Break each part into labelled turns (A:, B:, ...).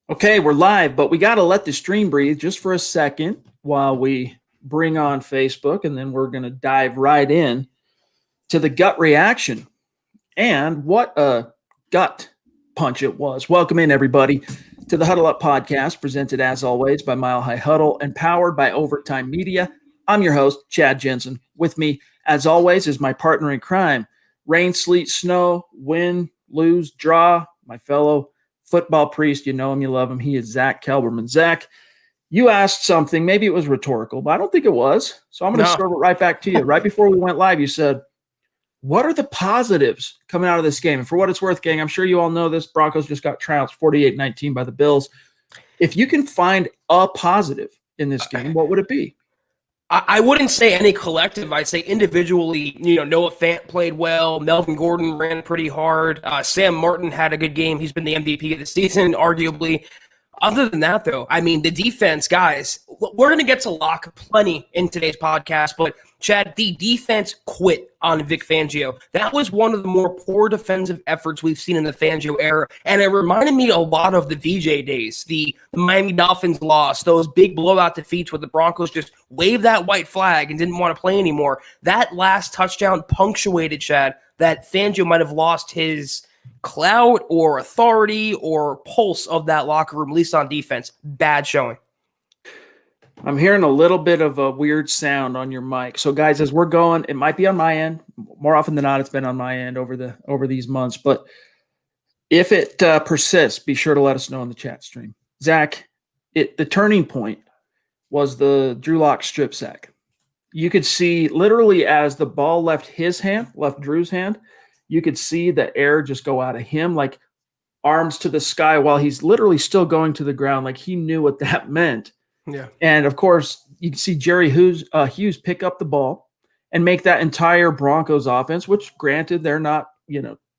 A: Okay, we're live, but we got to let the stream breathe just for a second while we bring on Facebook, and then we're going to dive right in to the gut reaction. And what a gut punch it was. Welcome in, everybody, to the Huddle Up podcast, presented as always by Mile High Huddle and powered by Overtime Media. I'm your host, Chad Jensen. With me, as always, is my partner in crime, rain, sleet, snow, win, lose, draw, my fellow football priest. You know him, you love him. He is Zack Kelberman. Zack, you asked something, maybe it was rhetorical, but I don't think it was. So I'm going to serve it right back to you. Right before we went live, you said, what are the positives coming out of this game? And for what it's worth, gang, I'm sure you all know this. Broncos just got trounced 48-19 by the Bills. If you can find a positive in this game, what would it be?
B: I wouldn't say any collective. I'd say individually, Noah Fant played well. Melvin Gordon ran pretty hard. Sam Martin had a good game. He's been the MVP of the season, arguably. Other than that, though, I mean, the defense, guys, we're going to get to Lock plenty in today's podcast, but Chad, the defense quit on Vic Fangio. That was one of the more poor defensive efforts we've seen in the Fangio era, and it reminded me a lot of the VJ days, the Miami Dolphins loss, those big blowout defeats where the Broncos just waved that white flag and didn't want to play anymore. That last touchdown punctuated, Chad, that Fangio might have lost his clout or authority or pulse of that locker room, at least on defense. Bad showing.
A: I'm hearing a little bit of a weird sound on your mic. So, guys, as we're going, it might be on my end. More often than not, it's been on my end over these months. But if it persists, be sure to let us know in the chat stream. Zack, the turning point was the Drew Lock strip sack. You could see literally as the ball left Drew's hand, you could see the air just go out of him, like arms to the sky while he's literally still going to the ground. Like he knew what that meant.
B: Yeah.
A: And of course, you can see Jerry Hughes pick up the ball and make that entire Broncos offense, which granted they're not,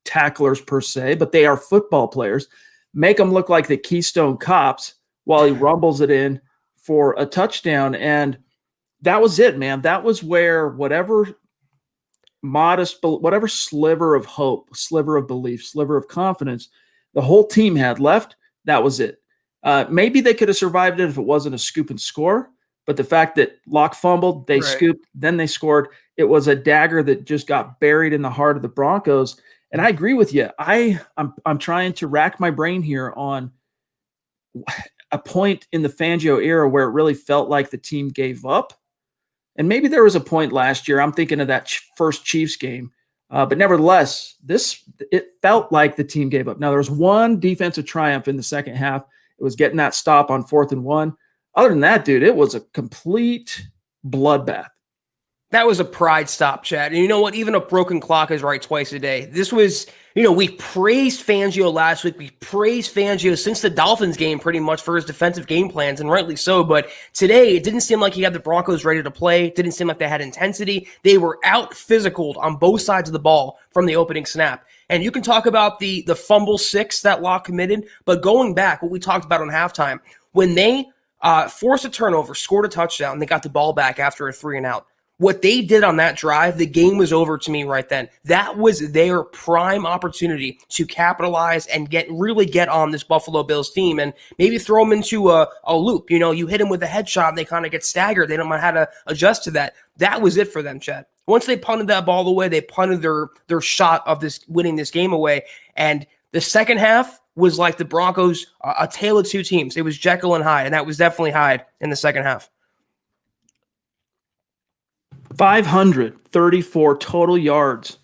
A: tacklers per se, but they are football players, make them look like the Keystone Cops while he rumbles it in for a touchdown. And that was it, man. That was where whatever sliver of hope, sliver of belief, sliver of confidence the whole team had left, that was it. Maybe they could have survived it if it wasn't a scoop and score, but the fact that Lock fumbled, they scooped, then they scored, it was a dagger that just got buried in the heart of the Broncos. And I agree with you. I'm trying to rack my brain here on a point in the Fangio era where it really felt like the team gave up. And maybe there was a point last year. I'm thinking of that first Chiefs game. But nevertheless, it felt like the team gave up. Now, there was one defensive triumph in the second half. It was getting that stop on 4th and 1. Other than that, dude, it was a complete bloodbath.
B: That was a pride stop, Chad. And you know what? Even a broken clock is right twice a day. This was, we praised Fangio last week. We praised Fangio since the Dolphins game pretty much for his defensive game plans, and rightly so. But today, it didn't seem like he had the Broncos ready to play. It didn't seem like they had intensity. They were out physicaled on both sides of the ball from the opening snap. And you can talk about the fumble 6 that Lock committed, but going back, what we talked about on halftime, when they forced a turnover, scored a touchdown, they got the ball back after a 3-and-out. What they did on that drive, the game was over to me right then. That was their prime opportunity to capitalize and really get on this Buffalo Bills team and maybe throw them into a loop. You hit them with a headshot and they kind of get staggered. They don't know how to adjust to that. That was it for them, Chad. Once they punted that ball away, they punted their shot of winning this game away. And the second half was like the Broncos, a tale of two teams. It was Jekyll and Hyde, and that was definitely Hyde in the second half.
A: 534 total yards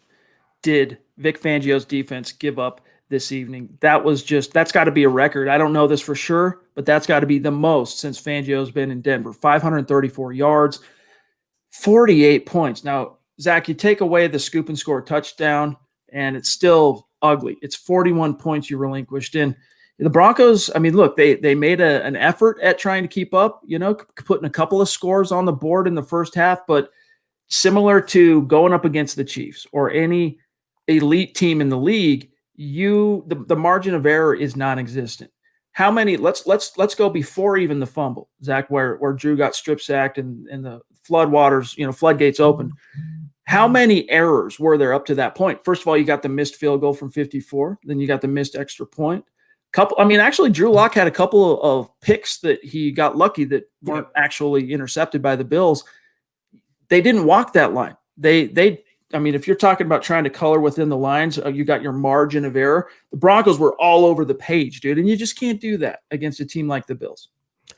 A: did Vic Fangio's defense give up this evening. That's got to be a record. I don't know this for sure, but that's got to be the most since Fangio's been in Denver. 534 yards, 48 points. Now, Zack, you take away the scoop and score touchdown, and it's still ugly. It's 41 points you relinquished. And the Broncos, I mean, look, they made an effort at trying to keep up, putting a couple of scores on the board in the first half, but similar to going up against the Chiefs or any elite team in the league, the margin of error is non-existent. How many? Let's go before even the fumble, Zack, where Drew got strip sacked and the floodgates opened. How many errors were there up to that point? First of all, you got the missed field goal from 54, then you got the missed extra point. Actually, Drew Lock had a couple of picks that he got lucky that weren't actually intercepted by the Bills. They didn't walk that line. If you're talking about trying to color within the lines, you got your margin of error. The Broncos were all over the page, dude, and you just can't do that against a team like the Bills.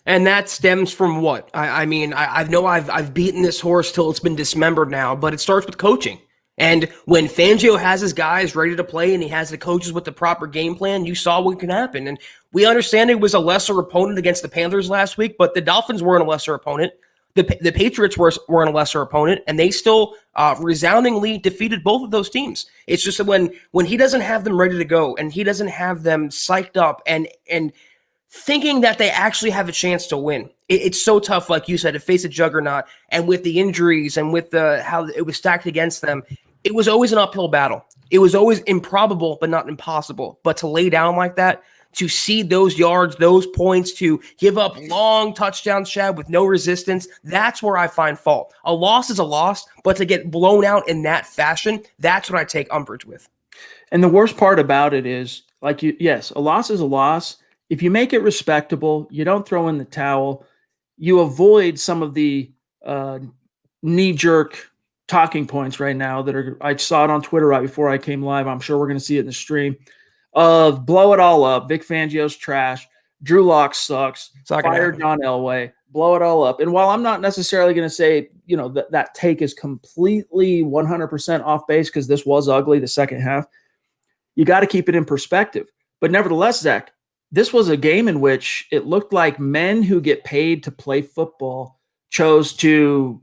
B: And that stems from what? I know I've beaten this horse till it's been dismembered now, but it starts with coaching. And when Fangio has his guys ready to play and he has the coaches with the proper game plan, you saw what can happen. And we understand it was a lesser opponent against the Panthers last week, but the Dolphins weren't a lesser opponent. The Patriots weren't a lesser opponent, and they still resoundingly defeated both of those teams. It's just that when he doesn't have them ready to go and he doesn't have them psyched up and thinking that they actually have a chance to win, it's so tough, like you said, to face a juggernaut. And with the injuries and with how it was stacked against them, it was always an uphill battle. It was always improbable, but not impossible. But to lay down like that, to cede those yards, those points, to give up long touchdowns, Chad, with no resistance, that's where I find fault. A loss is a loss, but to get blown out in that fashion, that's what I take umbrage with.
A: And the worst part about it is, yes, a loss is a loss. If you make it respectable, you don't throw in the towel, you avoid some of the knee-jerk talking points right now I saw it on Twitter right before I came live. I'm sure we're going to see it in the stream. Of blow it all up. Vic Fangio's trash. Drew Lock sucks. Fire John Elway. Blow it all up. And while I'm not necessarily going to say, that take is completely 100% off base because this was ugly the second half, you got to keep it in perspective. But nevertheless, Zach, this was a game in which it looked like men who get paid to play football chose to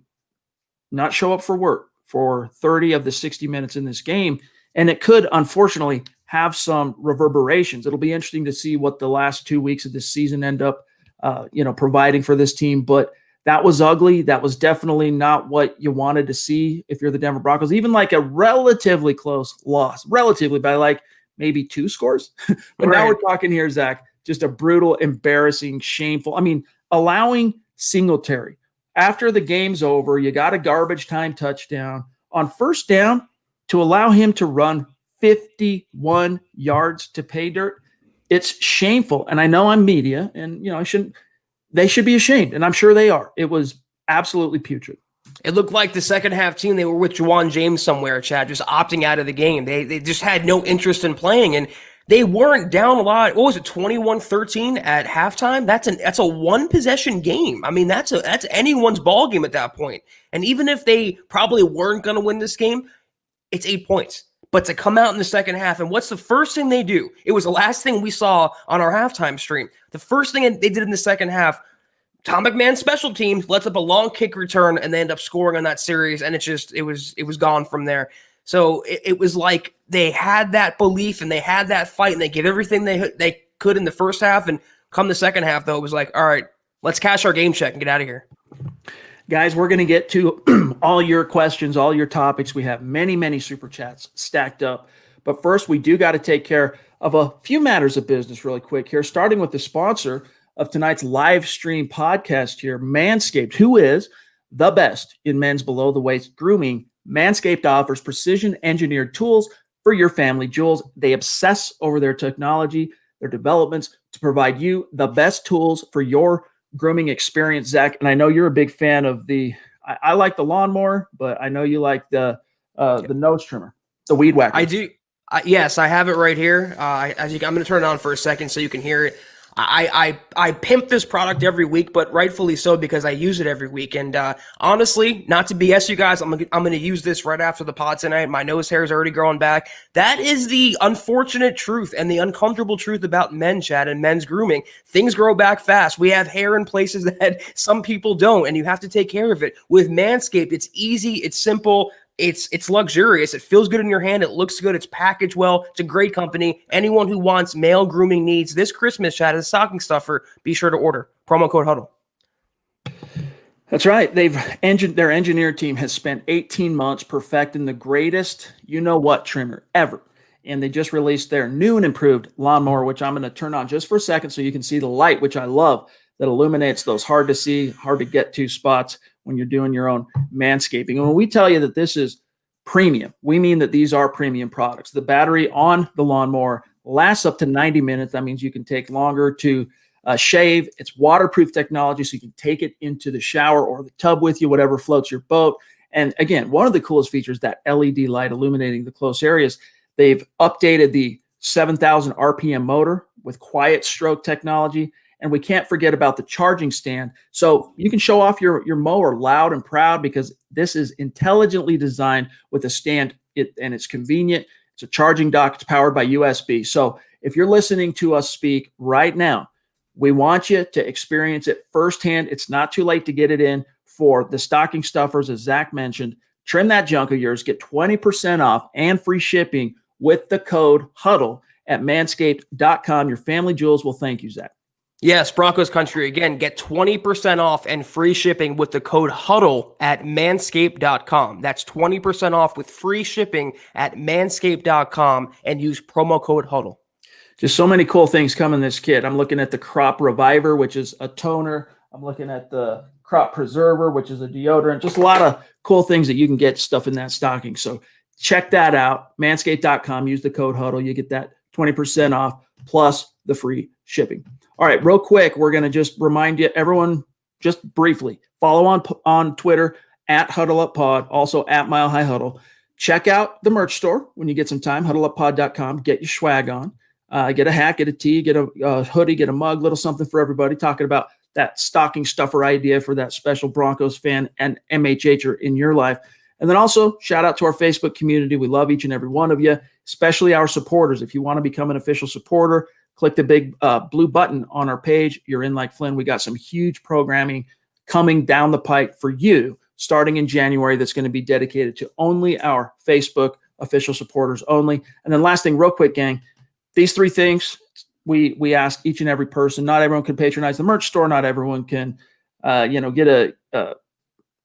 A: not show up for work for 30 of the 60 minutes in this game. And it could, unfortunately, have some reverberations. It'll be interesting to see what the last 2 weeks of this season end up, providing for this team. But that was ugly. That was definitely not what you wanted to see if you're the Denver Broncos. Even like a relatively close loss, relatively by maybe 2 scores. But Now we're talking here, Zach, just a brutal, embarrassing, shameful. Allowing Singletary after the game's over, you got a garbage time touchdown on first down to allow him to run 51 yards to pay dirt. It's shameful. And I know I'm media and, they should be ashamed. And I'm sure they are. It was absolutely putrid.
B: It looked like the second half team, they were with Juwan James somewhere, Chad, just opting out of the game. They just had no interest in playing. And they weren't down a lot. What was it, 21-13 at halftime? That's a one-possession game. That's anyone's ball game at that point. And even if they probably weren't going to win this game, it's 8 points. But to come out in the second half, and what's the first thing they do? It was the last thing we saw on our halftime stream. The first thing they did in the second half, Tom McMahon's special teams lets up a long kick return, and they end up scoring on that series, and it was gone from there. So it was like they had that belief and they had that fight, and they gave everything they could in the first half. And come the second half, though, it was like, all right, let's cash our game check and get out of here.
A: Guys, we're going to get to all your questions, all your topics. We have many, many super chats stacked up. But first, we do got to take care of a few matters of business really quick here, starting with the sponsor of tonight's live stream podcast here, Manscaped, who is the best in men's below-the-waist grooming. Manscaped offers precision-engineered tools for your family jewels. They obsess over their technology, their developments to provide you the best tools for your grooming experience, Zach. And I know you're a big fan of I like the lawnmower, but I know you like the nose trimmer, the weed whacker.
B: I do. Yes, I have it right here. I'm going to turn it on for a second so you can hear it. I pimp this product every week, but rightfully so because I use it every week. And honestly, not to BS you guys, I'm going to use this right after the pod tonight. My nose hair is already growing back. That is the unfortunate truth and the uncomfortable truth about men, Chad, and men's grooming. Things grow back fast. We have hair in places that some people don't, and you have to take care of it. With Manscaped, it's easy, it's simple. It's luxurious. It feels good in your hand. It looks good. It's packaged well. It's a great company. Anyone who wants male grooming needs this Christmas, Chad, as a stocking stuffer, be sure to order. Promo code Huddle.
A: That's right. Their engineer team has spent 18 months perfecting the greatest you-know-what trimmer ever. And they just released their new and improved lawnmower, which I'm going to turn on just for a second so you can see the light, which I love, that illuminates those hard to see, hard to get to spots when you're doing your own manscaping. And when we tell you that this is premium, we mean that these are premium products. The battery on the lawnmower lasts up to 90 minutes. That means you can take longer to shave. It's waterproof technology, so you can take it into the shower or the tub with you, whatever floats your boat. And again, one of the coolest features, that LED light illuminating the close areas. They've updated the 7,000 RPM motor with quiet stroke technology. And we can't forget about the charging stand. So you can show off your mower loud and proud, because this is intelligently designed with a stand, and it's convenient. It's a charging dock. It's powered by USB. So if you're listening to us speak right now, we want you to experience it firsthand. It's not too late to get it in for the stocking stuffers, as Zach mentioned. Trim that junk of yours. Get 20% off and free shipping with the code HUDDLE at manscaped.com. Your family jewels will thank you, Zach.
B: Yes, Broncos country. Again, get 20% off and free shipping with the code HUDDLE at manscaped.com. That's 20% off with free shipping at manscaped.com, and use promo code HUDDLE.
A: Just so many cool things come in this kit. I'm looking at the Crop Reviver, which is a toner. I'm looking at the Crop Preserver, which is a deodorant. Just a lot of cool things that you can get stuff in that stocking. So check that out. Manscaped.com. Use the code HUDDLE. You get that 20% off plus the free shipping. All right, real quick, we're going to just remind you, everyone, just briefly, follow on Twitter at HuddleUpPod, also at Mile High Huddle. Check out the merch store when you get some time, huddleuppod.com. Get your swag on. Get a hat, get a tee, get a hoodie, get a mug, little something for everybody, talking about that stocking stuffer idea for that special Broncos fan and MHHer in your life. And then also, shout out to our Facebook community. We love each and every one of you, especially our supporters. If you want to become an official supporter, click the big blue button on our page. You're in like Flynn. We got some huge programming coming down the pike for you starting in January that's going to be dedicated to only our Facebook official supporters only. And then last thing, real quick, gang, these three things we ask each and every person. Not everyone can patronize the merch store. Not everyone can,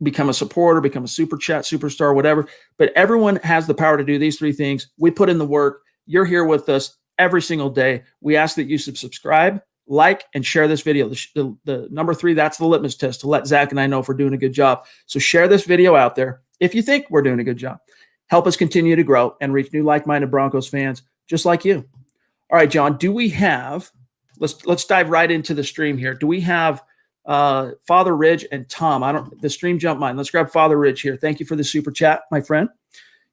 A: become a supporter, become a super chat, superstar, whatever. But everyone has the power to do these three things. We put in the work. You're here with us every single day. We ask that you subscribe, like, and share this video. The number 3, that's the litmus test to let Zach and I know if we're doing a good job. So share this video out there if you think we're doing a good job. Help us continue to grow and reach new like-minded Broncos fans just like you. All right, John, do we have, let's dive right into the stream here. Do we have Father Ridge and Tom? The stream jumped mine. Let's grab Father Ridge here. Thank you for the super chat, my friend.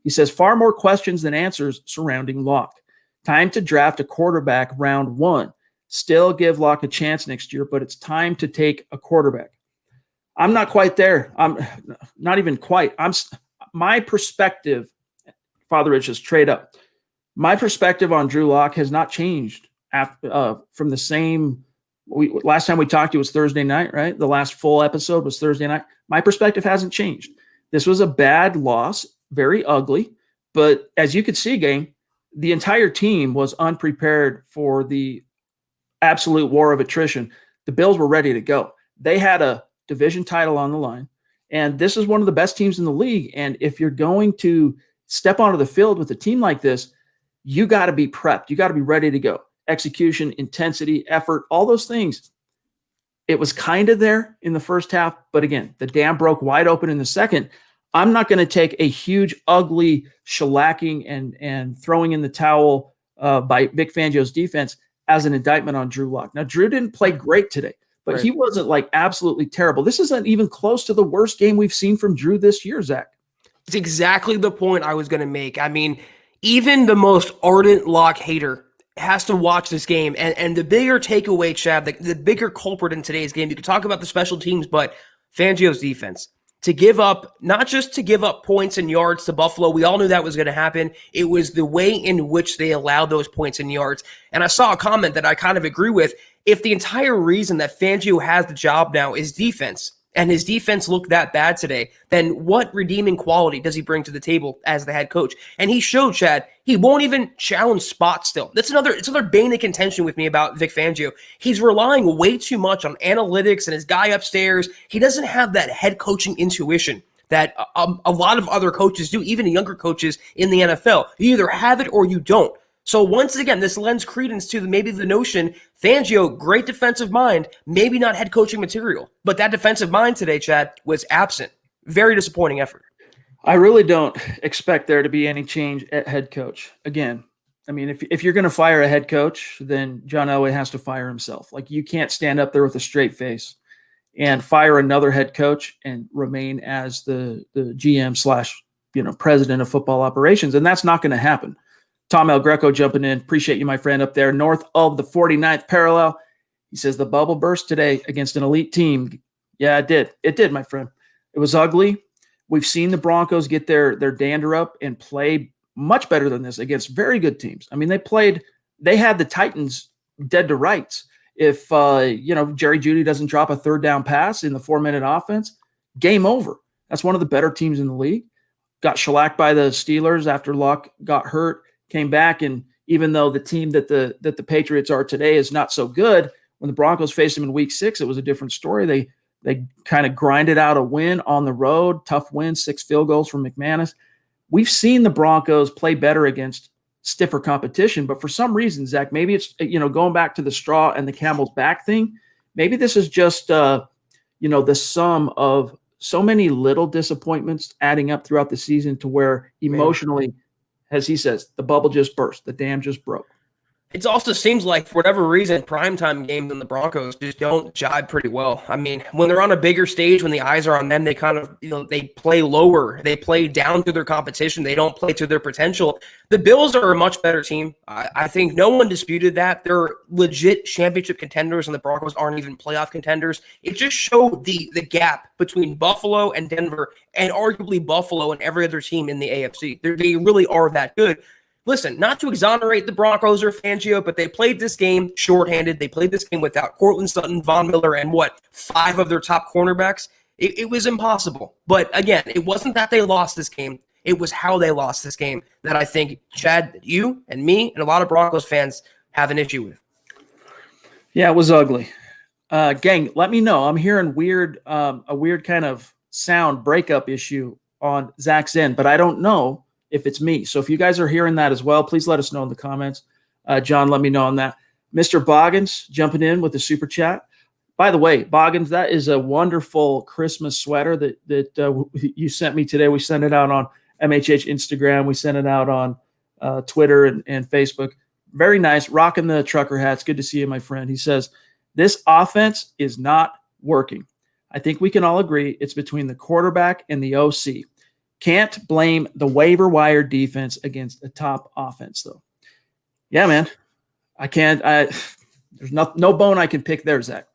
A: He says, far more questions than answers surrounding Lock. Time to draft a quarterback round 1. Still give Lock a chance next year, but it's time to take a quarterback. I'm not quite there. I'm not even quite. My perspective, Father Ridge, is trade up. My perspective on Drew Lock has not changed from the same. Last time we talked, it was Thursday night, right? The last full episode was Thursday night. My perspective hasn't changed. This was a bad loss, very ugly, but as you could see, gang, the entire team was unprepared for the absolute war of attrition. The Bills were ready to go. They had a division title on the line, and this is one of the best teams in the league. And if you're going to step onto the field with a team like this, you got to be prepped. You got to be ready to go. Execution, intensity, effort, all those things. It was kind of there in the first half, but again, the dam broke wide open in the second. I'm not going to take a huge, ugly shellacking and throwing in the towel by Vic Fangio's defense as an indictment on Drew Lock. Now, Drew didn't play great today, but right. He wasn't like absolutely terrible. This isn't even close to the worst game we've seen from Drew this year, Zach.
B: It's exactly the point I was going to make. I mean, even the most ardent Lock hater has to watch this game. And the bigger takeaway, Chad, the bigger culprit in today's game, you could talk about the special teams, but Fangio's defense. To give up, not just to give up points and yards to Buffalo. We all knew that was going to happen. It was the way in which they allowed those points and yards. And I saw a comment that I kind of agree with. If the entire reason that Fangio has the job now is defense, and his defense looked that bad today, then what redeeming quality does he bring to the table as the head coach? And he showed, Chad, he won't even challenge spots still. It's another bane of contention with me about Vic Fangio. He's relying way too much on analytics and his guy upstairs. He doesn't have that head coaching intuition that a lot of other coaches do, even younger coaches in the NFL. You either have it or you don't. So once again, this lends credence to maybe the notion, Fangio, great defensive mind, maybe not head coaching material. But that defensive mind today, Chad, was absent. Very disappointing effort.
A: I really don't expect there to be any change at head coach. Again, I mean, if you're going to fire a head coach, then John Elway has to fire himself. Like, you can't stand up there with a straight face and fire another head coach and remain as the GM slash, president of football operations. And that's not going to happen. Tom El Greco jumping in. Appreciate you, my friend, up there north of the 49th parallel. He says the bubble burst today against an elite team. Yeah, it did. It did, my friend. It was ugly. We've seen the Broncos get their dander up and play much better than this against very good teams. I mean, they had the Titans dead to rights. If, Jerry Jeudy doesn't drop a third down pass in the 4-minute offense, game over. That's one of the better teams in the league. Got shellacked by the Steelers after Luck got hurt, came back. And even though the team that the Patriots are today is not so good, when the Broncos faced them in week 6, it was a different story. They kind of grinded out a win on the road, tough win, 6 field goals from McManus. We've seen the Broncos play better against stiffer competition, but for some reason, Zach, maybe it's, going back to the straw and the camel's back thing. Maybe this is just, the sum of so many little disappointments adding up throughout the season to where emotionally, as he says, the bubble just burst, the dam just broke.
B: It also seems like, for whatever reason, primetime games in the Broncos just don't jive pretty well. I mean, when they're on a bigger stage, when the eyes are on them, they kind of, they play lower. They play down to their competition. They don't play to their potential. The Bills are a much better team. I think no one disputed that. They're legit championship contenders, and the Broncos aren't even playoff contenders. It just showed the gap between Buffalo and Denver, and arguably Buffalo and every other team in the AFC. They really are that good. Listen, not to exonerate the Broncos or Fangio, but they played this game shorthanded. They played this game without Courtland Sutton, Von Miller, and 5 of their top cornerbacks. It was impossible. But again, it wasn't that they lost this game. It was how they lost this game that I think, Chad, you and me and a lot of Broncos fans have an issue with.
A: Yeah, it was ugly. Gang, let me know. I'm hearing a weird kind of sound breakup issue on Zach's end, but I don't know if it's me. So if you guys are hearing that as well, please let us know in the comments. John, let me know on that. Mr. Boggins jumping in with the super chat. By the way, Boggins, that is a wonderful Christmas sweater that you sent me today. We sent it out on MHH Instagram. We sent it out on Twitter and Facebook. Very nice. Rocking the trucker hats. Good to see you, my friend. He says, this offense is not working. I think we can all agree it's between the quarterback and the OC. Can't blame the waiver wire defense against a top offense, though. Yeah, man. I can't. There's no bone I can pick there, Zach.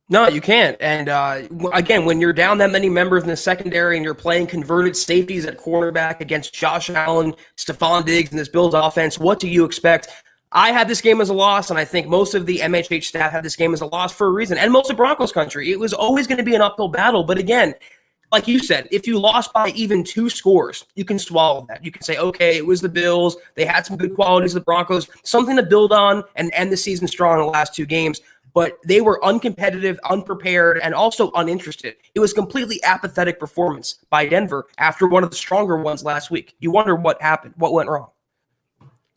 B: No, you can't. And again, when you're down that many members in the secondary and you're playing converted safeties at quarterback against Josh Allen, Stephon Diggs, and this Bills offense, what do you expect? I had this game as a loss, and I think most of the MHH staff had this game as a loss for a reason, and most of Broncos country. It was always going to be an uphill battle, but again, like you said, if you lost by even 2 scores, you can swallow that. You can say, okay, it was the Bills. They had some good qualities of the Broncos, something to build on and end the season strong in the last 2 games. But they were uncompetitive, unprepared, and also uninterested. It was completely apathetic performance by Denver after one of the stronger ones last week. You wonder what happened, what went wrong.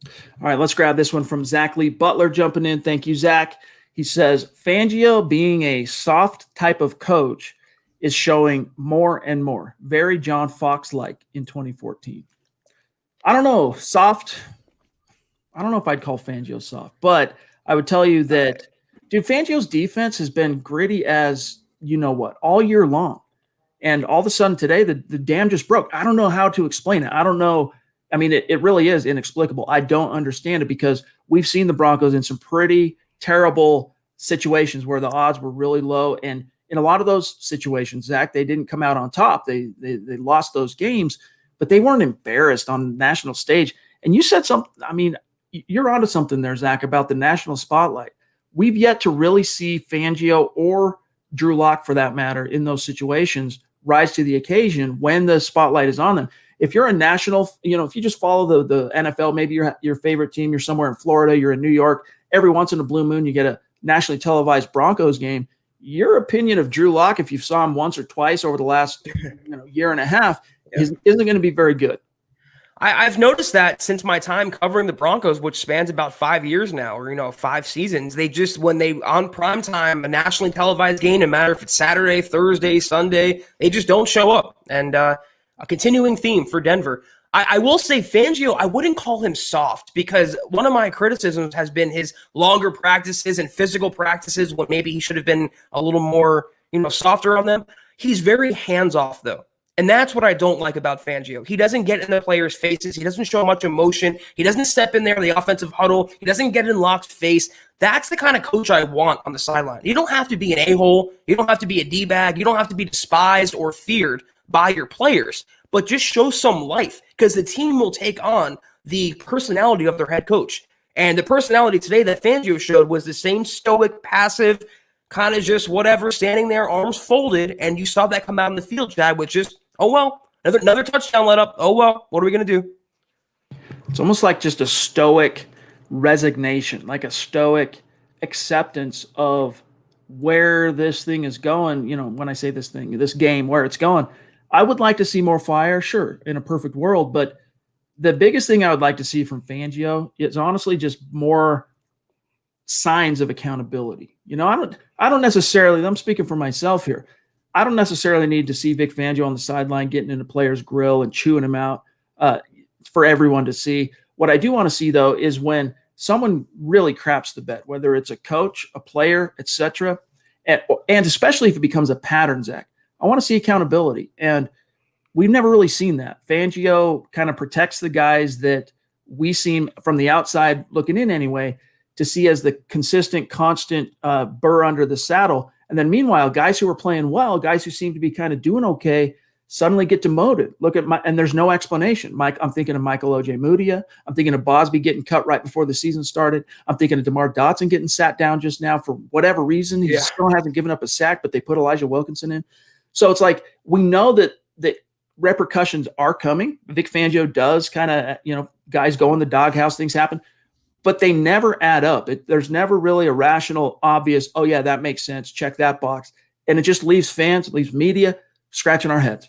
A: All right, let's grab this one from Zach Lee Butler jumping in. Thank you, Zach. He says, Fangio being a soft type of coach is showing more and more. Very John Fox-like in 2014. I don't know, soft. I don't know if I'd call Fangio soft, but I would tell you that, dude, Fangio's defense has been gritty as all year long. And all of a sudden today, the dam just broke. I don't know how to explain it. I don't know. I mean, it really is inexplicable. I don't understand it because we've seen the Broncos in some pretty terrible situations where the odds were really low. And in a lot of those situations, Zach, they didn't come out on top. They lost those games, but they weren't embarrassed on the national stage. And you said something, I mean, you're onto something there, Zach, about the national spotlight. We've yet to really see Fangio or Drew Lock, for that matter, in those situations rise to the occasion when the spotlight is on them. If you're a national, if you just follow the NFL, maybe your favorite team, you're somewhere in Florida, you're in New York, every once in a blue moon, you get a nationally televised Broncos game. Your opinion of Drew Lock, if you saw him once or twice over the last year and a half, isn't going to be very good.
B: I've noticed that since my time covering the Broncos, which spans about 5 years now, or 5 seasons, they just, when they on prime time, a nationally televised game, no matter if it's Saturday, Thursday, Sunday, they just don't show up. And a continuing theme for Denver. I will say Fangio, I wouldn't call him soft, because one of my criticisms has been his longer practices and physical practices when maybe he should have been a little more, softer on them. He's very hands-off, though. And that's what I don't like about Fangio. He doesn't get in the players' faces. He doesn't show much emotion. He doesn't step in there in the offensive huddle. He doesn't get in Lock's face. That's the kind of coach I want on the sideline. You don't have to be an a-hole. You don't have to be a D-bag. You don't have to be despised or feared by your players, but just show some life, because the team will take on the personality of their head coach. And the personality today that Fangio showed was the same stoic, passive, kind of just whatever, standing there, arms folded, and you saw that come out in the field, Chad, which is, oh, well, another touchdown let up. Oh, well, what are we going to do?
A: It's almost like just a stoic resignation, like a stoic acceptance of where this thing is going. When I say this game, where it's going, I would like to see more fire, sure, in a perfect world. But the biggest thing I would like to see from Fangio is honestly just more signs of accountability. I don't necessarily, I'm speaking for myself here, I don't necessarily need to see Vic Fangio on the sideline getting in the player's grill and chewing him out for everyone to see. What I do want to see, though, is when someone really craps the bed, whether it's a coach, a player, etc., and especially if it becomes a pattern, Zach. I want to see accountability, and we've never really seen that. Fangio kind of protects the guys that we seem, from the outside looking in anyway, to see as the consistent, constant burr under the saddle. And then meanwhile, guys who are playing well, guys who seem to be kind of doing okay, suddenly get demoted. And there's no explanation. I'm thinking of Michael Ojemudia. I'm thinking of Bosby getting cut right before the season started. I'm thinking of DeMar Dotson getting sat down just now for whatever reason. He still hasn't given up a sack, but they put Elijah Wilkinson in. So it's like, we know that repercussions are coming. Vic Fangio does kind of, guys go in the doghouse, things happen, but they never add up. There's never really a rational, obvious, oh yeah, that makes sense, check that box. And it just leaves fans, it leaves media scratching our heads.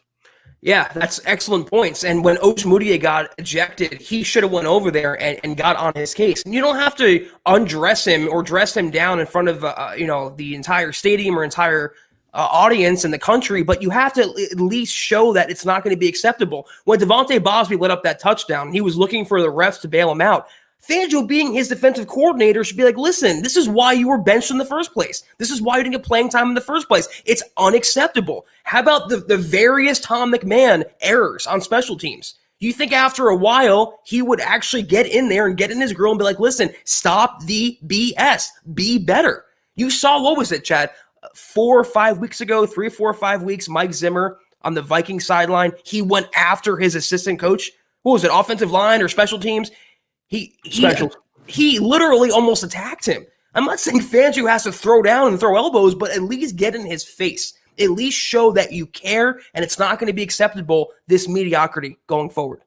B: Yeah, that's excellent points. And when Ojemudia got ejected, he should have went over there and got on his case. And you don't have to undress him or dress him down in front of the entire stadium or entire audience in the country, but you have to at least show that it's not going to be acceptable. When Devontae Bosby lit up that touchdown, he was looking for the refs to bail him out. Fangio, being his defensive coordinator, should be like, listen, this is why you were benched in the first place. This is why you didn't get playing time in the first place. It's unacceptable. How about the various Tom McMahon errors on special teams? You think after a while he would actually get in there and get in his grill and be like, listen, stop the BS. Be better. You saw, what was it, Chad? 4 or 5 weeks ago, 3 or 4 or 5 weeks, Mike Zimmer on the Vikings sideline, he went after his assistant coach. What was it, offensive line or special teams? He literally almost attacked him. I'm not saying Fangio has to throw down and throw elbows, but at least get in his face. At least show that you care, and it's not going to be acceptable, this mediocrity going forward.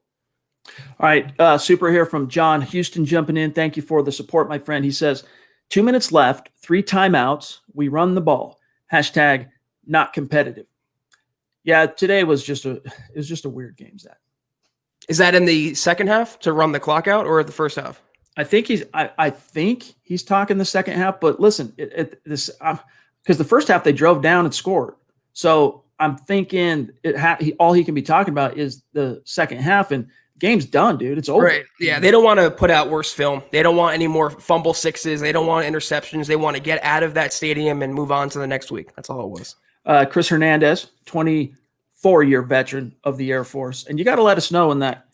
A: All right, super here from John Houston jumping in. Thank you for the support, my friend. He says, 2 minutes left, 3 timeouts, we run the ball. Hashtag not competitive. Yeah, today was just a weird game, Zach.
B: Is that in the second half to run the clock out, or the first half?
A: I think he's talking the second half, but listen, because the first half they drove down and scored. So I'm thinking all he can be talking about is the second half, and game's done, dude. It's over.
B: Right. Yeah, they don't want to put out worse film. They don't want any more fumble sixes. They don't want interceptions. They want to get out of that stadium and move on to the next week. That's all it was.
A: Chris Hernandez, 24-year veteran of the Air Force. And you got to let us know when that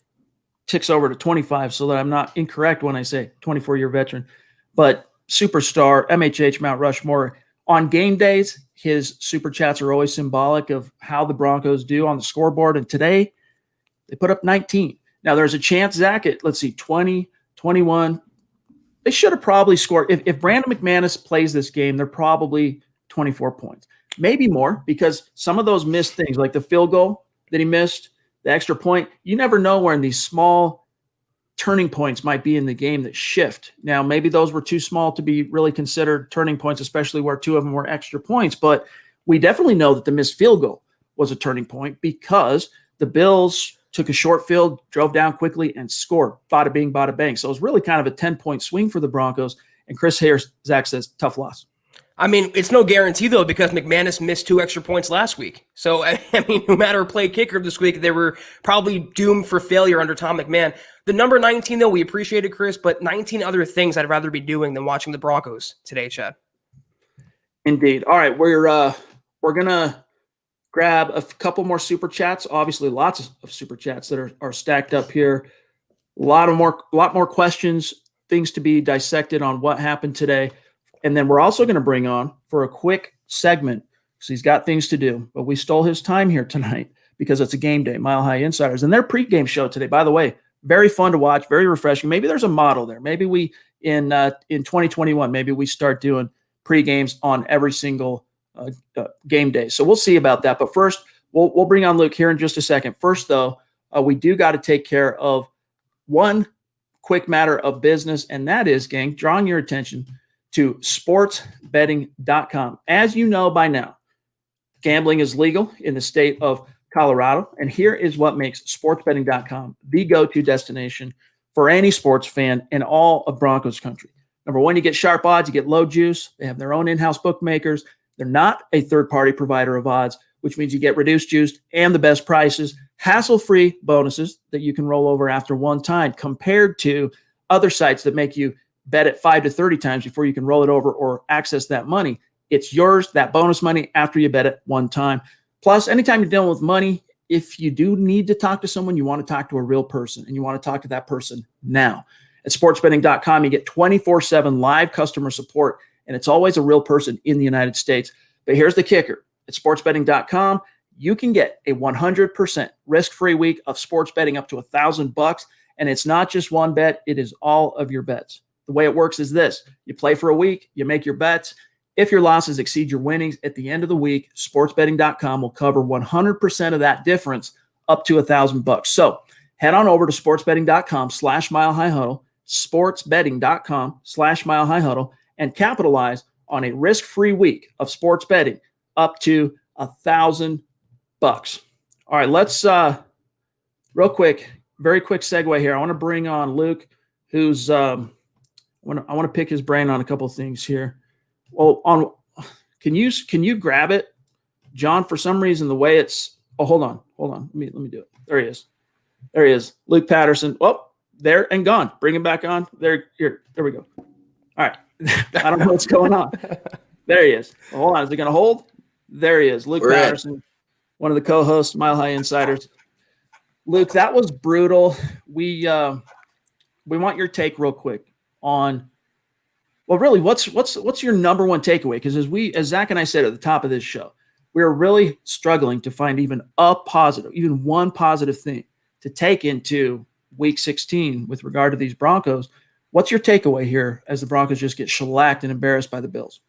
A: ticks over to 25 so that I'm not incorrect when I say 24-year veteran. But superstar, MHH, Mount Rushmore. On game days, his super chats are always symbolic of how the Broncos do on the scoreboard. And today, they put up 19. Now, there's a chance, Zach, at, 20, 21. They should have probably scored. If Brandon McManus plays this game, they're probably 24 points. Maybe more, because some of those missed things, like the field goal that he missed, the extra point, you never know when these small turning points might be in the game that shift. Now, maybe those were too small to be really considered turning points, especially where 2 of them were extra points. But we definitely know that the missed field goal was a turning point, because the Bills took a short field, drove down quickly, and scored. Bada bing, bada bang. So it was really kind of a 10-point swing for the Broncos. And Chris Hayes, Zach says, tough loss.
B: I mean, it's no guarantee, though, because McManus missed 2 extra points last week. So, I mean, no matter who played kicker this week, they were probably doomed for failure under Tom McMahon. The number 19, though, we appreciate it, Chris, but 19 other things I'd rather be doing than watching the Broncos today, Chad.
A: Indeed. All right, we're going to grab a couple more super chats. Obviously, lots of super chats that are stacked up here. A lot more questions, things to be dissected on what happened today. And then we're also going to bring on for a quick segment, because he's got things to do, but we stole his time here tonight because it's a game day, Mile High Insiders. And their pregame show today, by the way, very fun to watch, very refreshing. Maybe there's a model there. Maybe we, in 2021, maybe we start doing pregames on every single game day. So we'll see about that. But first, we'll bring on Luke here in just a second. First, though, we do got to take care of one quick matter of business, and that is, gang, drawing your attention to sportsbetting.com. As you know by now, gambling is legal in the state of Colorado, and here is what makes sportsbetting.com the go-to destination for any sports fan in all of Broncos country. Number one, you get sharp odds, you get low juice. They have their own in-house bookmakers. They're not a third-party provider of odds, which means you get reduced juice and the best prices, hassle-free bonuses that you can roll over after one time, compared to other sites that make you bet it 5 to 30 times before you can roll it over or access that money. It's yours, that bonus money, after you bet it one time. Plus, anytime you're dealing with money, if you do need to talk to someone, you want to talk to a real person, and you want to talk to that person now. At sportsbetting.com, you get 24/7 live customer support, and it's always a real person in the United States. But here's the kicker. At sportsbetting.com, you can get a 100% risk-free week of sports betting up to $1,000, and it's not just one bet, it is all of your bets. The way it works is this. You play for a week, you make your bets. If your losses exceed your winnings at the end of the week, sportsbetting.com will cover 100% of that difference up to $1,000. So head on over to sportsbetting.com/milehighhuddle, sportsbetting.com/milehighhuddle, and capitalize on a risk-free week of sports betting up to $1,000. All right, let's real quick, very quick segue here. I want to bring on Luke, who's I want to pick his brain on a couple of things here. Well, can you grab it, John? For some reason, the way it's hold on. Let me do it. There he is. Luke Patterson. Oh, there and gone. Bring him back on. There we go. All right. I don't know what's going on. There he is. Well, hold on. Is he going to hold? There he is. Luke Patterson, one of the co-hosts, Mile High Insiders. Luke, that was brutal. We want your take real quick on, well, really, what's your number one takeaway? Because as Zach and I said at the top of this show, we're really struggling to find even one positive thing to take into Week 16 with regard to these Broncos. What's your takeaway here as the Broncos just get shellacked and embarrassed by the Bills?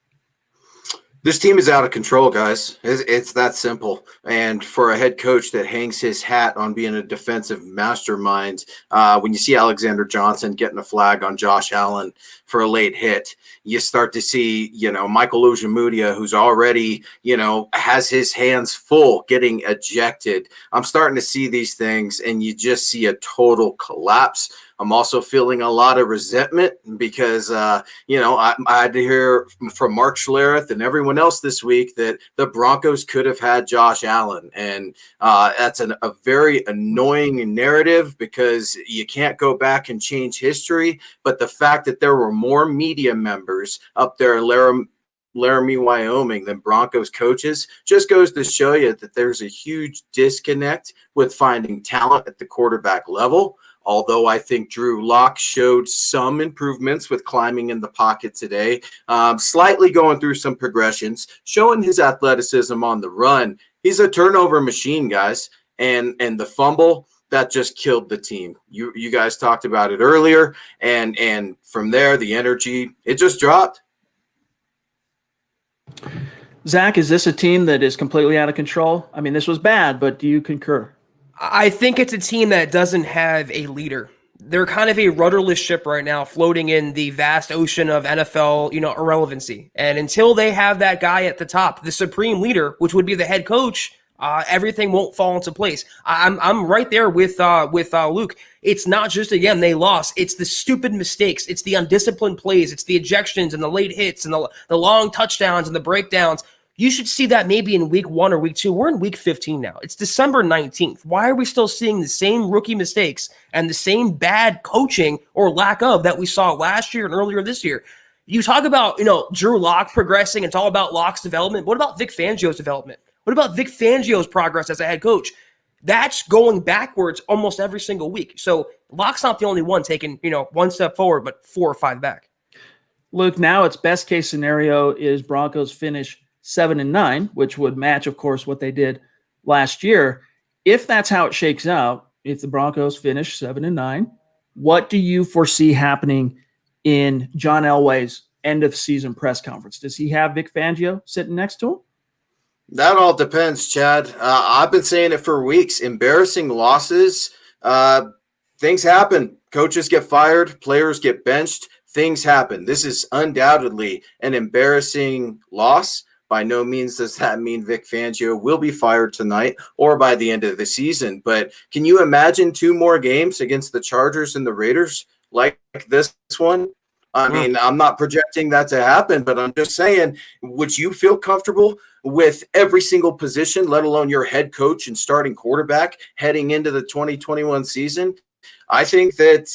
C: This team is out of control, guys. It's that simple. And for a head coach that hangs his hat on being a defensive mastermind, when you see Alexander Johnson getting a flag on Josh Allen for a late hit, you start to see, Michael Ojemudia, who's already, has his hands full, getting ejected. I'm starting to see these things, and you just see a total collapse. I'm also feeling a lot of resentment because, I had to hear from Mark Schlereth and everyone else this week that the Broncos could have had Josh Allen. And that's a very annoying narrative because you can't go back and change history. But the fact that there were more media members up there in Laramie, Wyoming than Broncos coaches just goes to show you that there's a huge disconnect with finding talent at the quarterback level. Although I think Drew Lock showed some improvements with climbing in the pocket today, slightly going through some progressions, showing his athleticism on the run. He's a turnover machine, guys, and the fumble that just killed the team. You guys talked about it earlier, and from there the energy, it just dropped.
A: Zach, is this a team that is completely out of control? I mean, this was bad, but do you concur?
B: I think it's a team that doesn't have a leader. They're kind of a rudderless ship right now, floating in the vast ocean of NFL, irrelevancy. And until they have that guy at the top, the supreme leader, which would be the head coach, everything won't fall into place. I'm right there with Luke. It's not just, again, they lost. It's the stupid mistakes. It's the undisciplined plays. It's the ejections and the late hits and the long touchdowns and the breakdowns. You should see that maybe in week 1 or week 2. We're in week 15 now. It's December 19th. Why are we still seeing the same rookie mistakes and the same bad coaching or lack of that we saw last year and earlier this year? You talk about, Drew Lock progressing. It's all about Lock's development. What about Vic Fangio's development? What about Vic Fangio's progress as a head coach? That's going backwards almost every single week. So Lock's not the only one taking, one step forward, but 4 or 5 back.
A: Luke, now its best case scenario is Broncos finish 7-9, which would match, of course, what they did last year. If that's how it shakes out, if the Broncos finish 7-9, what do you foresee happening in John Elway's end of season press conference? Does he have Vic Fangio sitting next to him?
C: That all depends, Chad. I've been saying it for weeks. Embarrassing losses, things happen. Coaches get fired, players get benched. Things happen. This is undoubtedly an embarrassing loss. By no means does that mean Vic Fangio will be fired tonight or by the end of the season. But can you imagine 2 more games against the Chargers and the Raiders like this one? I mean, I'm not projecting that to happen, but I'm just saying, would you feel comfortable with every single position, let alone your head coach and starting quarterback heading into the 2021 season? I think that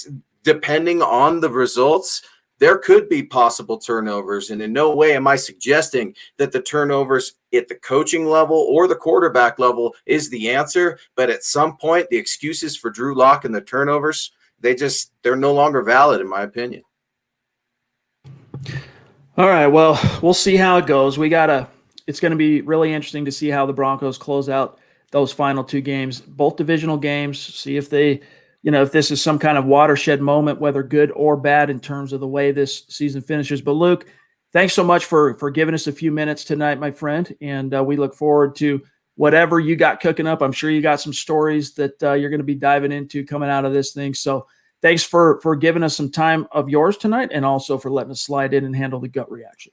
C: depending on the results, there could be possible turnovers, and in no way am I suggesting that the turnovers at the coaching level or the quarterback level is the answer. But at some point, the excuses for Drew Lock and the turnovers, they're no longer valid, in my opinion.
A: All right, well, we'll see how it goes. It's going to be really interesting to see how the Broncos close out those final 2 games, both divisional games, see if they – if this is some kind of watershed moment, whether good or bad in terms of the way this season finishes. But Luke, thanks so much for giving us a few minutes tonight, my friend. And we look forward to whatever you got cooking up. I'm sure you got some stories that you're going to be diving into coming out of this thing. So thanks for giving us some time of yours tonight, and also for letting us slide in and handle the gut reaction.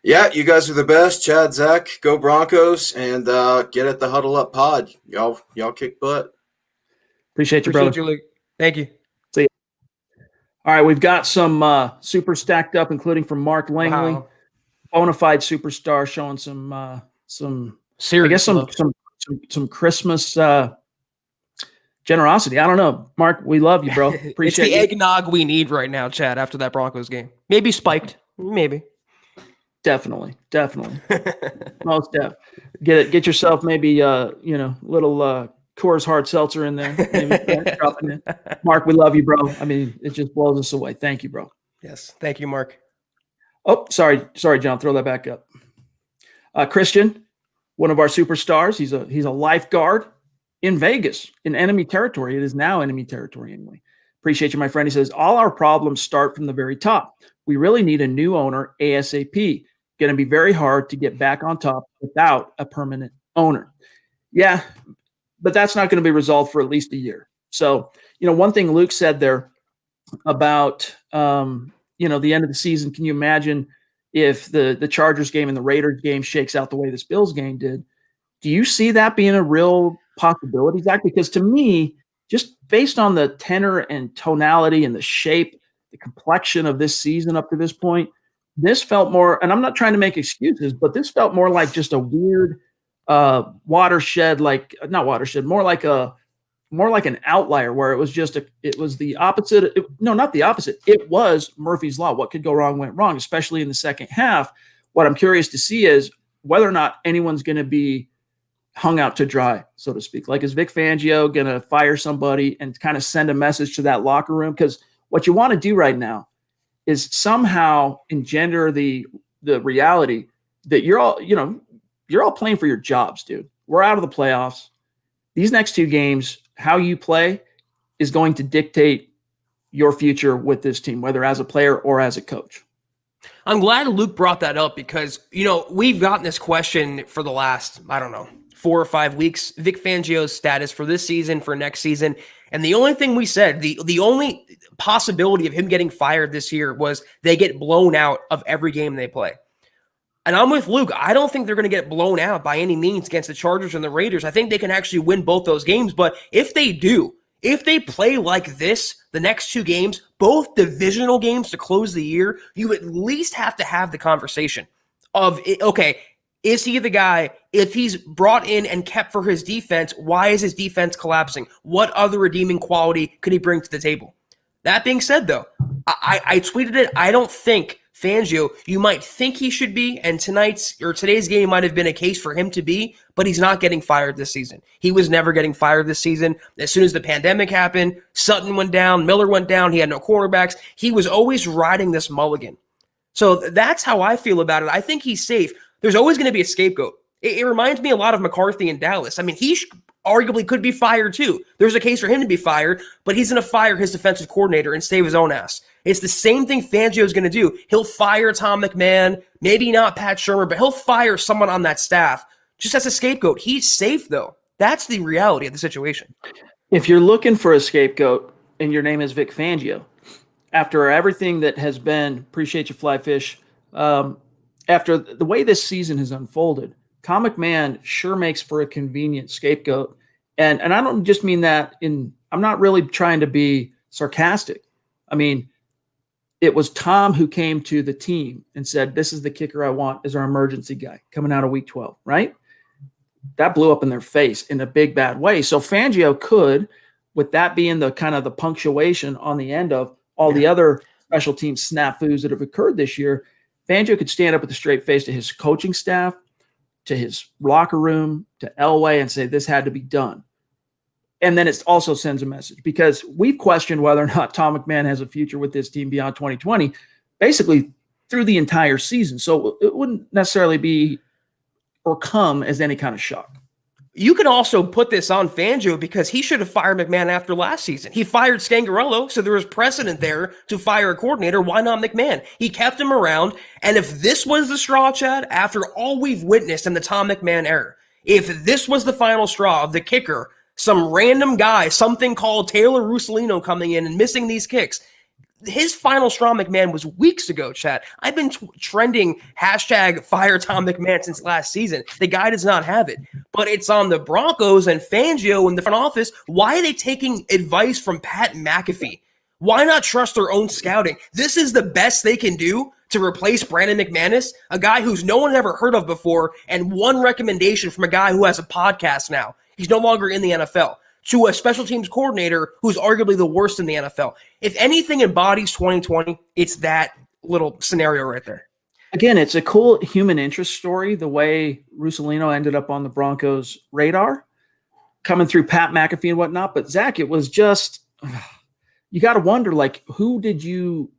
C: Yeah, you guys are the best. Chad, Zach, go Broncos, and get at the Huddle Up pod. Y'all kick butt.
A: Appreciate you, brother.
B: You, Luke. Thank you.
A: See you. All right, we've got some super stacked up, including from Mark Langley, bona fide superstar, showing some serious, I guess some Christmas generosity. I don't know, Mark. We love you, bro. Appreciate
B: it's the eggnog we need right now, Chad. After that Broncos game, maybe spiked, maybe.
A: Definitely. Most def. Get yourself maybe little Coors Hard Seltzer in there. Maybe drop it in. Mark, we love you, bro. I mean, it just blows us away. Thank you, bro.
B: Yes, thank you, Mark.
A: Oh, sorry, John. Throw that back up. Christian, one of our superstars. He's a lifeguard in Vegas, in enemy territory. It is now enemy territory anyway. Appreciate you, my friend. He says, all our problems start from the very top. We really need a new owner ASAP. Going to be very hard to get back on top without a permanent owner. Yeah, but that's not going to be resolved for at least a year. So, one thing Luke said there about, the end of the season, can you imagine if the Chargers game and the Raiders game shakes out the way this Bills game did? Do you see that being a real possibility, Zach? Because to me, just based on the tenor and tonality and the shape, the complexion of this season up to this point, this felt more, and I'm not trying to make excuses, but this felt more like just a weird watershed, more like an outlier where it was the opposite. Not the opposite. It was Murphy's Law. What could go wrong went wrong, especially in the second half. What I'm curious to see is whether or not anyone's going to be hung out to dry, so to speak. Like, is Vic Fangio going to fire somebody and kind of send a message to that locker room? Because what you want to do right now is somehow engender the reality that you're all playing for your jobs, dude. We're out of the playoffs. These next 2 games, how you play is going to dictate your future with this team, whether as a player or as a coach.
B: I'm glad Luke brought that up because, we've gotten this question for the last, 4 or 5 weeks, Vic Fangio's status for this season, for next season. And the only thing we said, the only possibility of him getting fired this year was they get blown out of every game they play. And I'm with Luke. I don't think they're going to get blown out by any means against the Chargers and the Raiders. I think they can actually win both those games. But if they do, if they play like this the next 2 games, both divisional games to close the year, you at least have to have the conversation of, okay, is he the guy? If he's brought in and kept for his defense, why is his defense collapsing? What other redeeming quality could he bring to the table? That being said, though, I tweeted it. I don't think Fangio, you might think he should be, and today's game might have been a case for him to be, but he's not getting fired this season. He was never getting fired this season. As soon as the pandemic happened, Sutton went down, Miller went down, he had no quarterbacks. He was always riding this mulligan. So that's how I feel about it. I think he's safe. There's always going to be a scapegoat. It reminds me a lot of McCarthy in Dallas. I mean, he arguably could be fired too. There's a case for him to be fired, but he's going to fire his defensive coordinator and save his own ass. It's the same thing Fangio is going to do. He'll fire Tom McMahon, maybe not Pat Shurmur, but he'll fire someone on that staff just as a scapegoat. He's safe, though. That's the reality of the situation.
A: If you're looking for a scapegoat and your name is Vic Fangio, after everything that has been, appreciate you, Fly Fish, after the way this season has unfolded, Tom McMahon sure makes for a convenient scapegoat. And I don't just mean that I'm not really trying to be sarcastic. I mean, it was Tom who came to the team and said, this is the kicker I want as our emergency guy coming out of week 12, right? That blew up in their face in a big, bad way. So Fangio could, with that being the kind of the punctuation on the end of all the other special team snafus that have occurred this year, Fangio could stand up with a straight face to his coaching staff, to his locker room, to Elway, and say this had to be done. And then it also sends a message, because we've questioned whether or not Tom McMahon has a future with this team beyond 2020, basically through the entire season. So it wouldn't necessarily be or come as any kind of shock.
B: You can also put this on Fangio because he should have fired McMahon after last season. He fired Scangarello, so there was precedent there to fire a coordinator. Why not McMahon? He kept him around. And if this was the straw, Chad, after all we've witnessed in the Tom McMahon era, if this was the final straw of the kicker, some random guy, something called Taylor Russolino coming in and missing these kicks, his final straw McMahon was weeks ago, Chad. I've been trending hashtag fire Tom McMahon since last season. The guy does not have it. But it's on the Broncos and Fangio in the front office. Why are they taking advice from Pat McAfee? Why not trust their own scouting? This is the best they can do to replace Brandon McManus, a guy who's no one ever heard of before, and one recommendation from a guy who has a podcast now. He's no longer in the NFL. To a special teams coordinator who's arguably the worst in the NFL. If anything embodies 2020, it's that little scenario right there.
A: Again, it's a cool human interest story, the way Russolino ended up on the Broncos' radar, coming through Pat McAfee and whatnot. But, Zach, it was just you got to wonder, like, who did you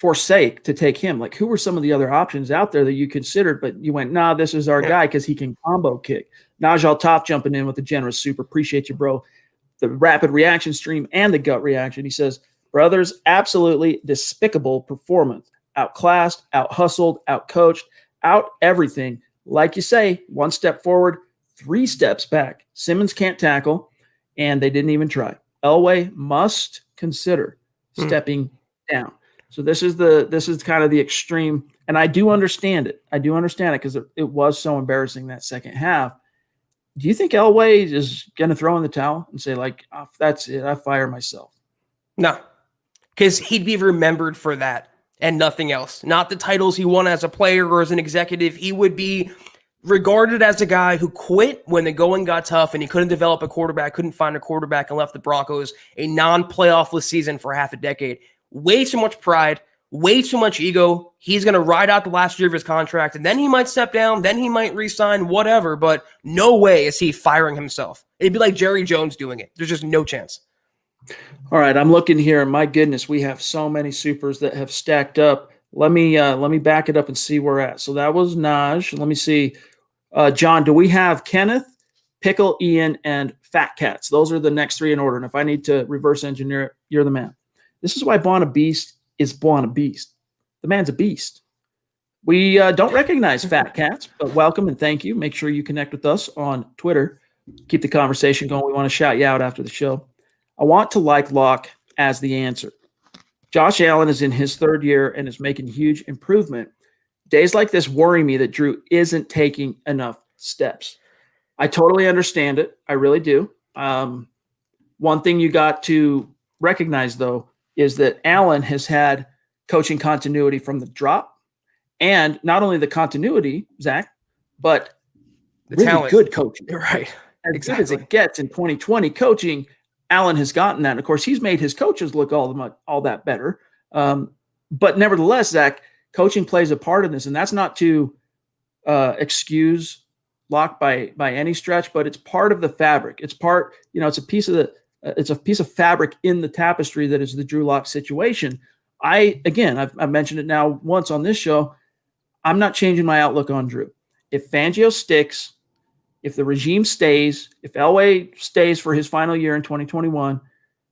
A: forsake to take him? Like, who were some of the other options out there that you considered, but you went, nah, this is our guy because he can combo kick. Najal Top jumping in with the generous super. Appreciate you, bro. The rapid reaction stream and the gut reaction. He says, brothers, absolutely despicable performance. Outclassed, out-hustled, out-coached, out everything. Like you say, 1 step forward, 3 steps back. Simmons can't tackle, and they didn't even try. Elway must consider stepping down. So this is kind of the extreme, and I do understand it. I do understand it because it was so embarrassing that second half. Do you think Elway is going to throw in the towel and say, like, oh, that's it, I fire myself?
B: No, because he'd be remembered for that and nothing else. Not the titles he won as a player or as an executive. He would be regarded as a guy who quit when the going got tough and he couldn't develop a quarterback, couldn't find a quarterback, and left the Broncos a non-playoffless season for half a decade. Way too much pride, way too much ego. He's going to ride out the last year of his contract, and then he might step down, then he might re-sign, whatever, but no way is he firing himself. It'd be like Jerry Jones doing it. There's just no chance.
A: All right, I'm looking here, and my goodness, we have so many supers that have stacked up. Let me back it up and see where we're at. So that was Naj. Let me see. John, do we have Kenneth, Pickle, Ian, and Fat Cats? Those are the next 3 in order, and if I need to reverse engineer it, you're the man. This is why Buona Beast is Buona Beast. The man's a beast. We don't recognize Fat Cats, but welcome and thank you. Make sure you connect with us on Twitter. Keep the conversation going. We want to shout you out after the show. I want to like Lock as the answer. Josh Allen is in his 3rd year and is making huge improvement. days like this worry me that Drew isn't taking enough steps. I totally understand it. I really do. One thing you got to recognize, though, is that Allen has had coaching continuity from the drop, and not only the continuity, Zach, but
B: The
A: really
B: talent.
A: good coaching.
B: Right.
A: As
B: Exactly.
A: good as it gets in 2020 coaching, Allen has gotten that. And of course, he's made his coaches look all that better. But nevertheless, Zach, coaching plays a part in this, and that's not to excuse Lock by any stretch, but it's part of the fabric. It's part, it's a piece of fabric in the tapestry that is the Drew Lock situation. I've mentioned it now once on this show. I'm not changing my outlook on Drew. If Fangio sticks, if the regime stays, if Elway stays for his final year in 2021,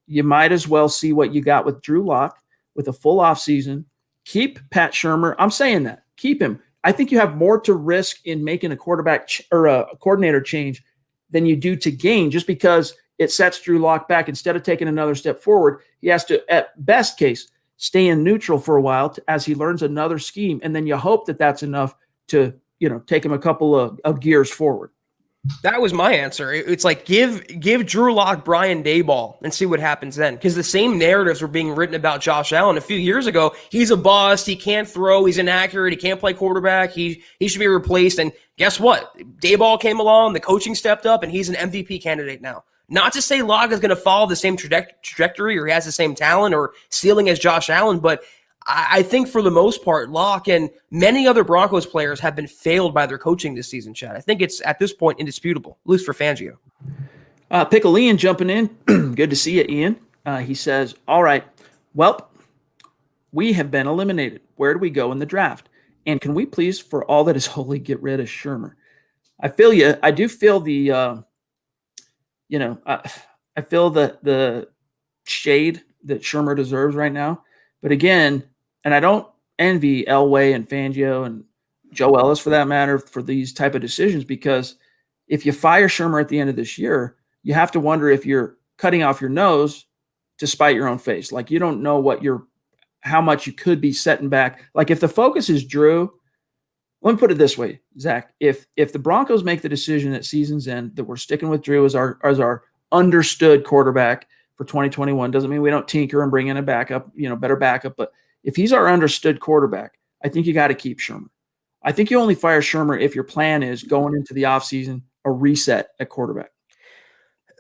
A: you might as well see what you got with Drew Lock with a full offseason. Keep Pat Shurmur. I'm saying that. Keep him. I think you have more to risk in making a quarterback or a coordinator change than you do to gain, just because it sets Drew Lock back. Instead of taking another step forward, he has to, at best case, stay in neutral for a while as he learns another scheme. And then you hope that that's enough to, take him a couple of gears forward.
B: That was my answer. It's like give Drew Lock Brian Daboll and see what happens then. Because the same narratives were being written about Josh Allen a few years ago. He's a bust. He can't throw. He's inaccurate. He can't play quarterback. He should be replaced. And guess what? Daboll came along. The coaching stepped up, and he's an MVP candidate now. Not to say Lock is going to follow the same trajectory or he has the same talent or ceiling as Josh Allen, but I think for the most part, Lock and many other Broncos players have been failed by their coaching this season, Chad. I think it's, at this point, indisputable, at least for Fangio.
A: Pickle Ian jumping in. Good to see you, Ian. He says, all right, well, we have been eliminated. Where do we go in the draft? And can we please, for all that is holy, get rid of Shurmur? I feel you. I do feel the, I feel the shade that Shurmur deserves right now. But again, and I don't envy Elway and Fangio and Joe Ellis, for that matter, for these type of decisions, because if you fire Shurmur at the end of this year, you have to wonder if you're cutting off your nose to spite your own face. Like, you don't know how much you could be setting back. Like, if the focus is Drew, let me put it this way, Zach, if the Broncos make the decision at season's end that we're sticking with Drew as our understood quarterback for 2021, doesn't mean we don't tinker and bring in a backup, better backup. But if he's our understood quarterback, I think you got to keep Shurmur. I think you only fire Shurmur if your plan is going into the offseason a reset at quarterback.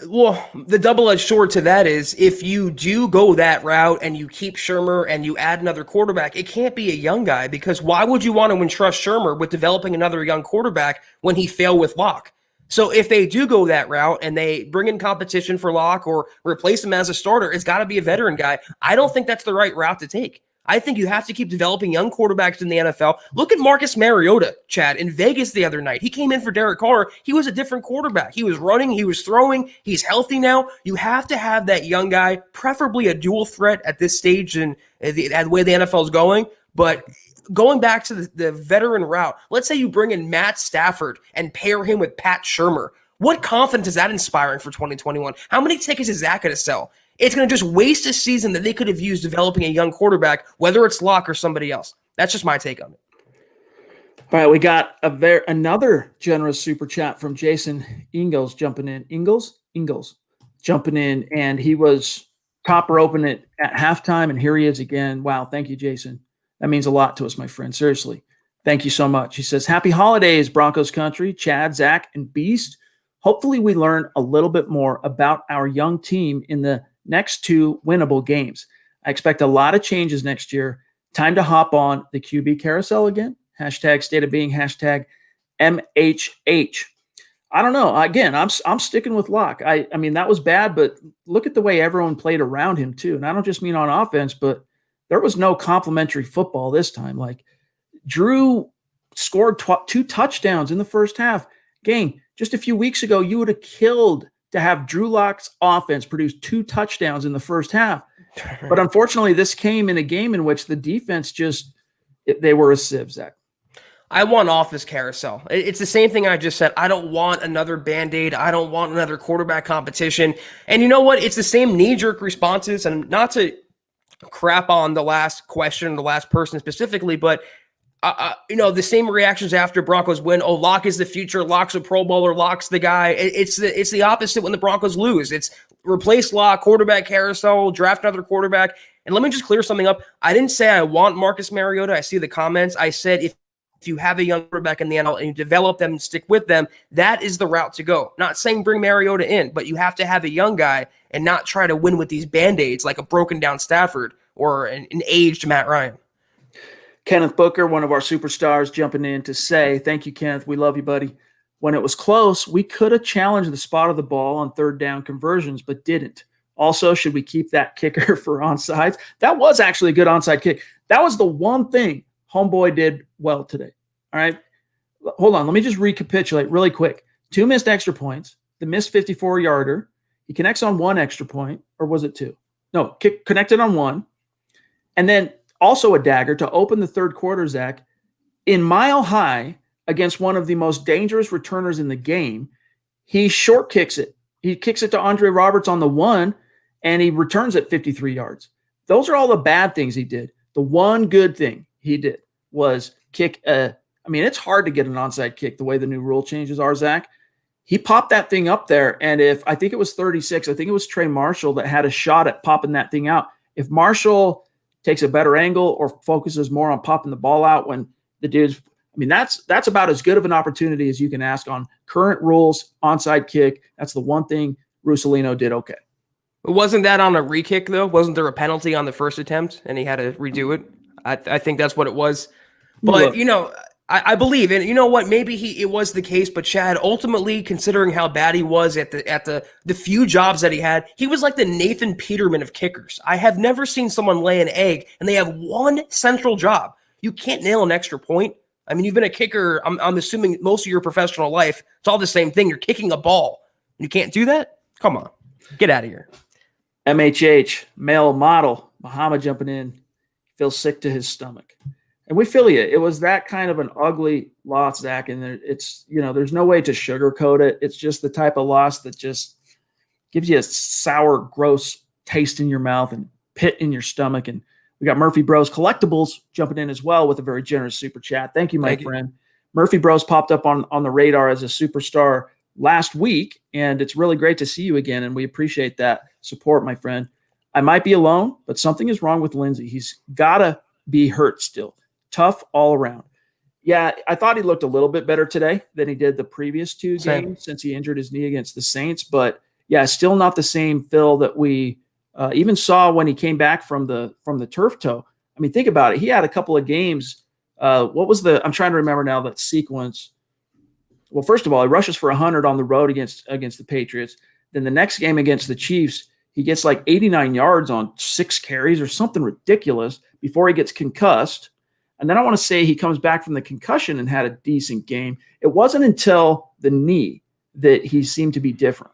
B: Well, the double-edged sword to that is if you do go that route and you keep Shurmur and you add another quarterback, it can't be a young guy, because why would you want to entrust Shurmur with developing another young quarterback when he failed with Lock? So if they do go that route and they bring in competition for Lock or replace him as a starter, it's got to be a veteran guy. I don't think that's the right route to take. I think you have to keep developing young quarterbacks in the NFL. Look at Marcus Mariota, Chad, in Vegas the other night. He came in for Derek Carr. He was a different quarterback. He was running. He was throwing. He's healthy now. You have to have that young guy, preferably a dual threat at this stage and the way the NFL is going. But going back to the veteran route, let's say you bring in Matt Stafford and pair him with Pat Shurmur. What confidence is that inspiring for 2021? How many tickets is that going to sell? It's going to just waste a season that they could have used developing a young quarterback, whether it's Lock or somebody else. That's just my take on it.
A: All right, we got another generous super chat from Jason Ingalls jumping in. Ingalls jumping in, and he was top roping it at halftime, and here he is again. Wow, thank you, Jason. That means a lot to us, my friend. Seriously, thank you so much. He says, happy holidays, Broncos country, Chad, Zach, and Beast. Hopefully we learn a little bit more about our young team in the next two winnable games. I expect a lot of changes next year. Time to hop on the QB carousel again. Hashtag state of being, hashtag MHH. I don't know. Again, I'm sticking with Lock. I mean, that was bad, but look at the way everyone played around him too. And I don't just mean on offense, but there was no complimentary football this time. Like, Drew scored 2 touchdowns in the first half. Gang, just a few weeks ago, you would have killed to have Drew Lock's offense produce 2 touchdowns in the first half. But unfortunately, this came in a game in which the defense they were a sieve, Zach.
B: I want off this carousel. It's the same thing I just said. I don't want another Band-Aid. I don't want another quarterback competition. And you know what? It's the same knee-jerk responses, and not to crap on the last question, the last person specifically, but The same reactions after Broncos win. Oh, Lock is the future. Lock's a Pro Bowler. Lock's the guy. It's the opposite when the Broncos lose. It's replace Lock, quarterback carousel, draft another quarterback. And let me just clear something up. I didn't say I want Marcus Mariota. I see the comments. I said if you have a young quarterback in the NFL and you develop them and stick with them, that is the route to go. Not saying bring Mariota in, but you have to have a young guy and not try to win with these Band-Aids like a broken down Stafford or an aged Matt Ryan.
A: Kenneth Booker, one of our superstars, jumping in to say, thank you, Kenneth. We love you, buddy. When it was close, we could have challenged the spot of the ball on third down conversions, but didn't. Also, should we keep that kicker for onside? That was actually a good onside kick. That was the one thing Homeboy did well today. All right. Hold on. Let me just recapitulate really quick. 2 missed extra points, the missed 54-yarder. He connects on 1 extra point, or was it 2? No, connected on 1. And then also a dagger to open the third quarter, Zach, in Mile High against one of the most dangerous returners in the game. He short kicks it. He kicks it to Andre Roberts on the 1, and he returns it 53 yards. Those are all the bad things he did. The one good thing he did was kick it's hard to get an onside kick the way the new rule changes are, Zach. He popped that thing up there, and I think it was 36, I think it was Trey Marshall that had a shot at popping that thing out. If Marshall takes a better angle or focuses more on popping the ball out when the dude's that's about as good of an opportunity as you can ask on current rules, onside kick. That's the one thing Russolino did okay.
B: Wasn't that on a re-kick, though? Wasn't there a penalty on the first attempt, and he had to redo it? I think that's what it was. But, I believe, and you know what? Maybe it was the case, but Chad, ultimately, considering how bad he was at the few jobs that he had, he was like the Nathan Peterman of kickers. I have never seen someone lay an egg, and they have one central job. You can't nail an extra point. I mean, you've been a kicker, I'm assuming most of your professional life. It's all the same thing. You're kicking a ball. You can't do that? Come on. Get out of here.
A: MHH, male model, Muhammad jumping in, feels sick to his stomach. And we feel you. It was that kind of an ugly loss, Zach, and it's, there's no way to sugarcoat it. It's just the type of loss that just gives you a sour, gross taste in your mouth and pit in your stomach. And we got Murphy Bros Collectibles jumping in as well with a very generous super chat. Thank you, my friend. Murphy Bros popped up on the radar as a superstar last week, and it's really great to see you again, and we appreciate that support, my friend. I might be alone, but something is wrong with Lindsey. He's got to be hurt still. Tough all around. Yeah, I thought he looked a little bit better today than he did the previous 2 games since he injured his knee against the Saints, but yeah, still not the same Phil that we even saw when he came back from the turf toe. I mean, think about it. He had a couple of games. I'm trying to remember now that sequence. Well, first of all, he rushes for 100 on the road against the Patriots. Then the next game against the Chiefs, he gets like 89 yards on 6 carries or something ridiculous before he gets concussed. And then I want to say he comes back from the concussion and had a decent game. It wasn't until the knee that he seemed to be different.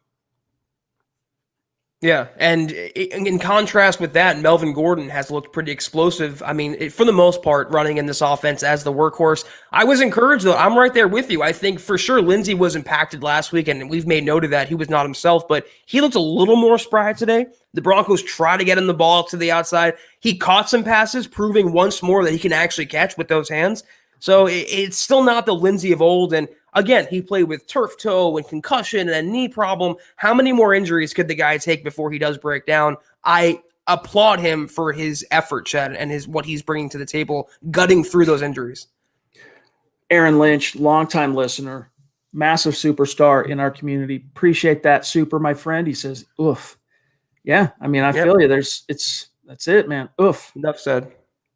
B: Yeah, and in contrast with that, Melvin Gordon has looked pretty explosive. I mean, for the most part, running in this offense as the workhorse. I was encouraged, though. I'm right there with you. I think for sure Lindsey was impacted last week, and we've made note of that. He was not himself, but he looked a little more spry today. The Broncos try to get him the ball to the outside. He caught some passes, proving once more that he can actually catch with those hands. So it's still not the Lindsey of old. And again, he played with turf toe and concussion and a knee problem. How many more injuries could the guy take before he does break down? I applaud him for his effort, Chad, and what he's bringing to the table, gutting through those injuries.
A: Aaron Lynch, longtime listener, massive superstar in our community. Appreciate that, super, my friend. He says, oof. Yeah, I mean, I feel you. That's it, man. Oof.
B: Enough said.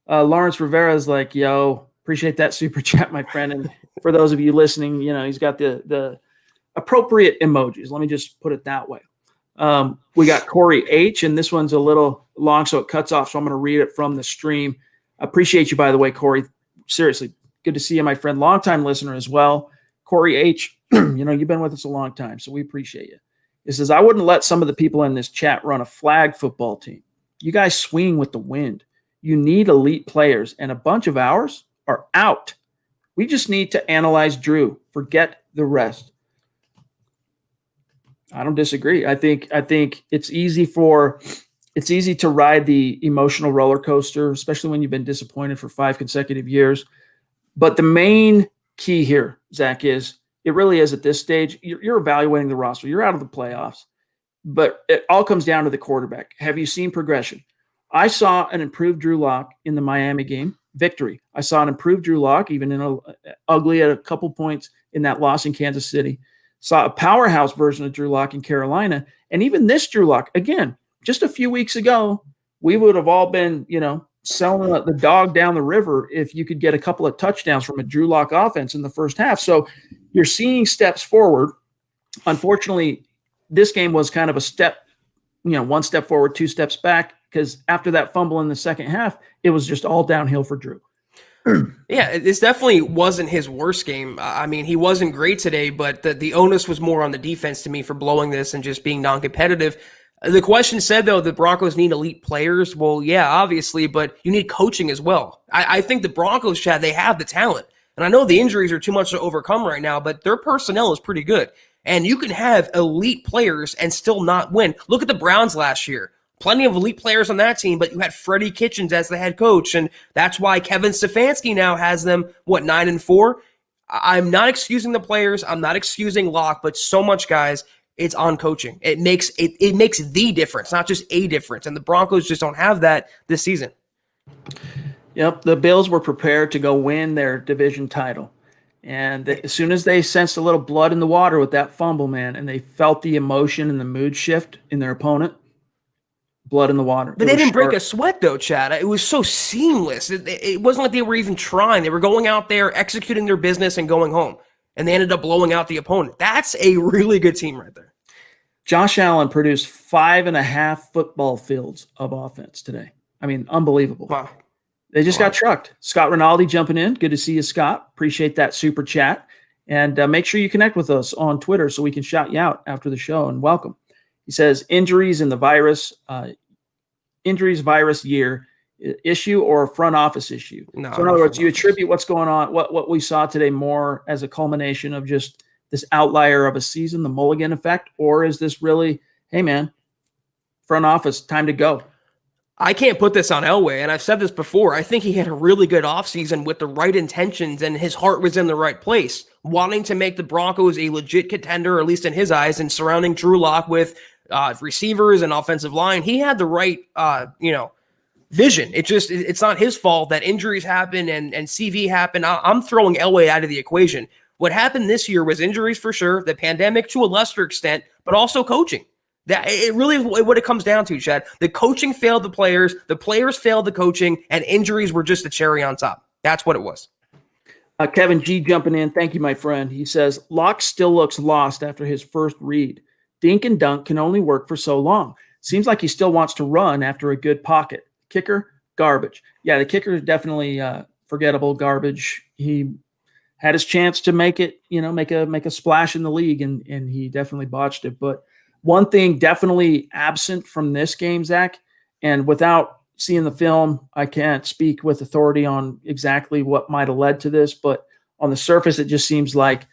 A: Lawrence Rivera is like, yo, appreciate that super chat, my friend. And for those of you listening, he's got the appropriate emojis. Let me just put it that way. We got Corey H, and this one's a little long, so it cuts off. So I'm going to read it from the stream. I appreciate you, by the way, Corey. Seriously, good to see you, my friend. Longtime listener as well. Corey H, you've been with us a long time, so we appreciate you. He says, I wouldn't let some of the people in this chat run a flag football team. You guys swing with the wind. You need elite players, and a bunch of ours are out. We just need to analyze Drew. Forget the rest. I don't disagree. I think it's easy to ride the emotional roller coaster, especially when you've been disappointed for 5 consecutive years. But the main key here, Zach, is it really is at this stage, you're evaluating the roster. You're out of the playoffs, but it all comes down to the quarterback. Have you seen progression? I saw an improved Drew Lock in the Miami game victory. I saw an improved Drew Lock, even in ugly at a couple points in that loss in Kansas City. Saw a powerhouse version of Drew Lock in Carolina. And even this Drew Lock, again, just a few weeks ago, we would have all been, selling the dog down the river if you could get a couple of touchdowns from a Drew Lock offense in the first half. So you're seeing steps forward. Unfortunately, this game was kind of a step, one step forward, two steps back, because after that fumble in the second half, it was just all downhill for Drew.
B: Yeah, this definitely wasn't his worst game. I mean, he wasn't great today, but the onus was more on the defense to me for blowing this and just being non-competitive. The question said, though, the Broncos need elite players. Well, yeah, obviously, but you need coaching as well. I think the Broncos, Chad, they have the talent. And I know the injuries are too much to overcome right now, but their personnel is pretty good. And you can have elite players and still not win. Look at the Browns last year. Plenty of elite players on that team, but you had Freddie Kitchens as the head coach, and that's why Kevin Stefanski now has them, 9-4? I'm not excusing the players. I'm not excusing Locke, but so much, guys, it's on coaching. It makes the difference, not just a difference, and the Broncos just don't have that this season.
A: Yep, the Bills were prepared to go win their division title. And as soon as they sensed a little blood in the water with that fumble, man, and they felt the emotion and the mood shift in their opponent, blood in the water.
B: But they didn't break a sweat, though, Chad. It was so seamless. It wasn't like they were even trying. They were going out there, executing their business, and going home. And they ended up blowing out the opponent. That's a really good team right there.
A: Josh Allen produced 5.5 football fields of offense today. I mean, unbelievable.
B: Wow.
A: They just got trucked. Scott Rinaldi jumping in. Good to see you, Scott. Appreciate that super chat. And make sure you connect with us on Twitter so we can shout you out after the show, and welcome. He says, injuries virus year issue or front office issue.
B: No,
A: so in other words, you attribute what's going on, what we saw today more as a culmination of just this outlier of a season, the Mulligan effect, or is this really, hey man, front office, time to go?
B: I can't put this on Elway, and I've said this before. I think he had a really good offseason with the right intentions, and his heart was in the right place, wanting to make the Broncos a legit contender, or at least in his eyes, and surrounding Drew Lock with receivers and offensive line. He had the right, vision. It's not his fault that injuries happen and CV happen. I'm throwing Elway out of the equation. What happened this year was injuries for sure, the pandemic to a lesser extent, but also coaching. That it really what it comes down to, Chad. The coaching failed the players failed the coaching, and injuries were just the cherry on top. That's what it was.
A: Kevin G jumping in. Thank you, my friend. He says, Locke still looks lost after his first read. Dink and dunk can only work for so long. Seems like he still wants to run after a good pocket. Kicker, garbage. Yeah, the kicker is definitely forgettable garbage. He had his chance to make it, make a splash in the league, and he definitely botched it. But one thing definitely absent from this game, Zach, and without seeing the film, I can't speak with authority on exactly what might have led to this, but on the surface, it just seems like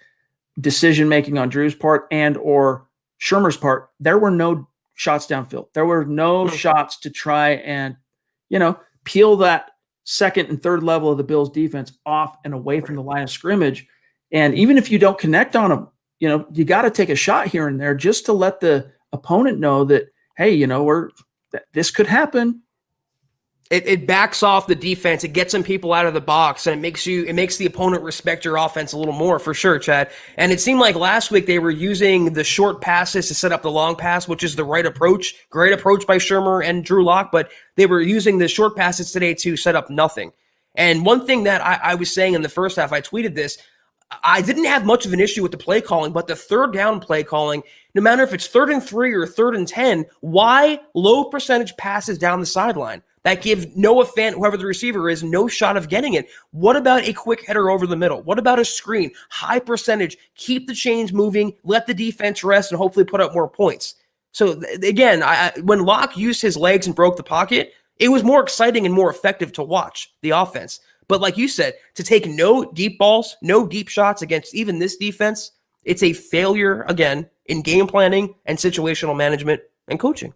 A: decision-making on Drew's part and or Shermer's part, there were no shots downfield. There were no shots to try and, peel that second and third level of the Bills defense off and away from the line of scrimmage. And even if you don't connect on them, you got to take a shot here and there just to let the opponent know that, hey, this could happen.
B: It backs off the defense. It gets some people out of the box, and it makes the opponent respect your offense a little more, for sure, Chad. And it seemed like last week they were using the short passes to set up the long pass, which is the right approach. Great approach by Shermer and Drew Lock, but they were using the short passes today to set up nothing. And one thing that I was saying in the first half, I tweeted this, I didn't have much of an issue with the play calling, but the third down play calling, no matter if it's 3rd and 3 or 3rd and 10, why low percentage passes down the sideline that give Noah Fant, whoever the receiver is, no shot of getting it? What about a quick header over the middle? What about a screen? High percentage, keep the chains moving, let the defense rest, and hopefully put up more points. So again, when Locke used his legs and broke the pocket, it was more exciting and more effective to watch the offense. But like you said, to take no deep balls, no deep shots against even this defense, it's a failure, again, in game planning and situational management and coaching.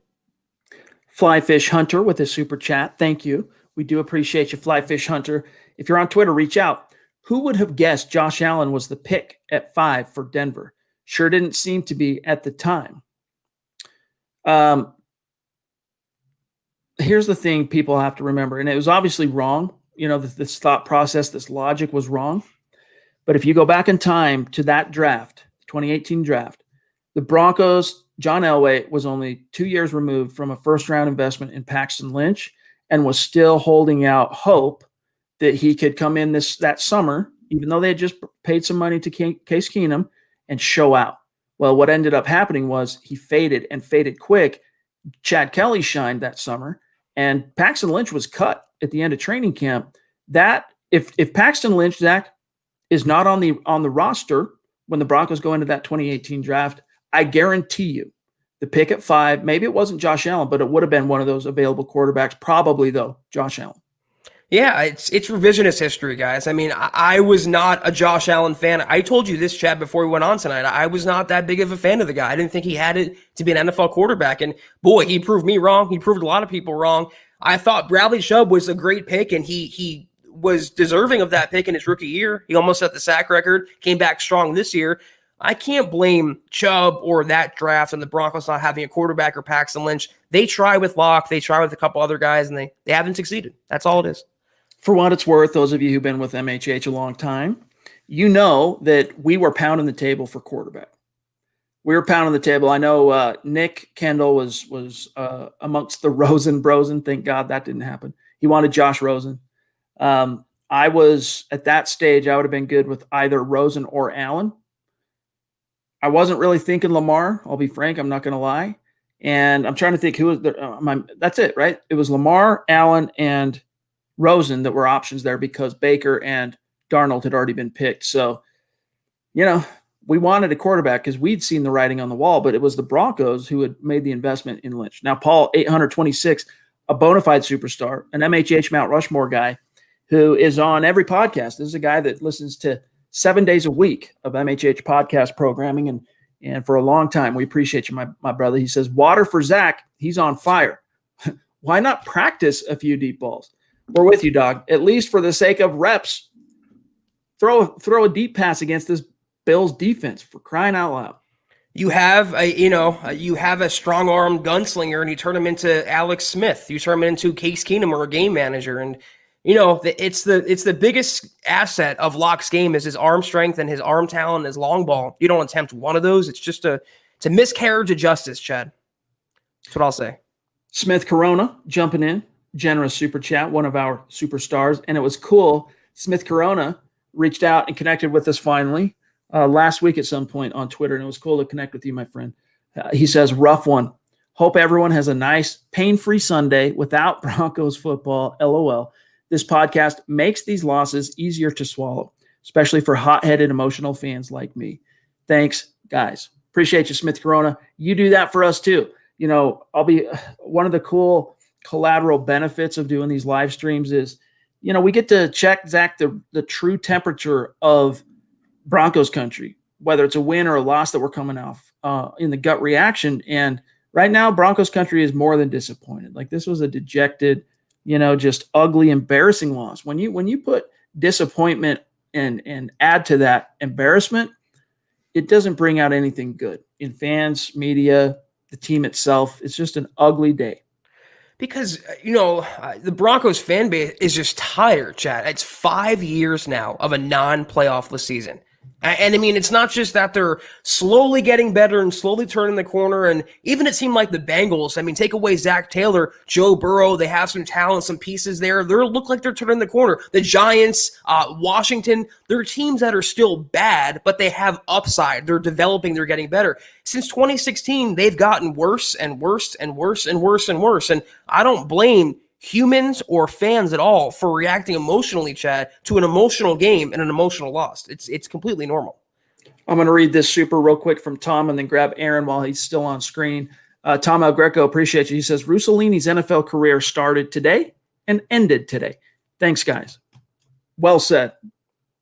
A: Flyfish Hunter with a super chat. Thank you. We do appreciate you, Flyfish Hunter. If you're on Twitter, reach out. Who would have guessed Josh Allen was the pick at 5 for Denver? Sure didn't seem to be at the time. Here's the thing people have to remember, and it was obviously wrong. This thought process, this logic was wrong. But if you go back in time to that draft, 2018 draft, the Broncos, John Elway was only 2 years removed from a first-round investment in Paxton Lynch and was still holding out hope that he could come in that summer, even though they had just paid some money to Case Keenum, and show out. Well, what ended up happening was he faded quick. Chad Kelly shined that summer, and Paxton Lynch was cut at the end of training camp. That if Paxton Lynch, Zach, is not on the roster when the Broncos go into that 2018 draft, I guarantee you the pick at 5, maybe it wasn't Josh Allen, but it would have been one of those available quarterbacks, probably though, Josh Allen.
B: Yeah, it's revisionist history, guys. I mean, I was not a Josh Allen fan. I told you this, Chad, before we went on tonight. I was not that big of a fan of the guy. I didn't think he had it to be an NFL quarterback. And boy, he proved me wrong. He proved a lot of people wrong. I thought Bradley Chubb was a great pick, and he was deserving of that pick in his rookie year. He almost set the sack record, came back strong this year. I can't blame Chubb or that draft and the Broncos not having a quarterback or Paxton Lynch. They try with Locke. They try with a couple other guys, and they haven't succeeded. That's all it is.
A: For what it's worth, those of you who've been with MHH a long time, you know that we were pounding the table for quarterback. We were pounding the table. I know Nick Kendall was amongst the Rosen Brosen. Thank God that didn't happen. He wanted Josh Rosen. I was at that stage, I would have been good with either Rosen or Allen. I wasn't really thinking Lamar. I'll be frank. I'm not going to lie. And I'm trying to think who was there. That's it, right? It was Lamar, Allen, and Rosen that were options there because Baker and Darnold had already been picked. So, we wanted a quarterback because we'd seen the writing on the wall, but it was the Broncos who had made the investment in Lynch. Now, Paul, 826, a bona fide superstar, an MHH Mount Rushmore guy who is on every podcast. This is a guy that listens to 7 days a week of MHH podcast programming. And for a long time, we appreciate you, my brother. He says, water for Zach. He's on fire. Why not practice a few deep balls? We're with you, dog. At least for the sake of reps, throw a deep pass against this Bills defense, for crying out loud.
B: You have a strong-armed gunslinger, and you turn him into Alex Smith. You turn him into Case Keenum or a game manager, and it's the biggest asset of Locke's game is his arm strength and his arm talent, his long ball. You don't attempt one of those. It's just a miscarriage of justice, Chad. That's what I'll say.
A: Smith Corona jumping in. Generous super chat, one of our superstars. And it was cool. Smith Corona reached out and connected with us finally last week at some point on Twitter. And it was cool to connect with you, my friend. He says, rough one. Hope everyone has a nice, pain-free Sunday without Broncos football. LOL. This podcast makes these losses easier to swallow, especially for hot-headed, emotional fans like me. Thanks, guys. Appreciate you, Smith Corona. You do that for us too. I'll be one of the cool collateral benefits of doing these live streams is, we get to check, Zach, the true temperature of Broncos country, whether it's a win or a loss that we're coming off in the gut reaction. And right now, Broncos country is more than disappointed. Like, this was a dejected, just ugly, embarrassing loss. When you put disappointment and add to that embarrassment, it doesn't bring out anything good in fans, media, the team itself. It's just an ugly day.
B: Because, the Broncos fan base is just tired, Chad. It's 5 years now of a non-playoffless season. And I mean, it's not just that they're slowly getting better and slowly turning the corner. And even it seemed like the Bengals, I mean, take away Zach Taylor, Joe Burrow, they have some talent, some pieces there. They look like they're turning the corner. The Giants, Washington, they're teams that are still bad, but they have upside. They're developing. They're getting better. Since 2016, they've gotten worse and worse and worse and worse and worse. And I don't blame humans or fans at all for reacting emotionally, Chad, to an emotional game and an emotional loss. It's completely normal.
A: I'm going to read this super real quick from Tom and then grab Aaron while he's still on screen. Tom El Greco, appreciate you. He says, Russolini's NFL career started today and ended today. Thanks, guys. Well said.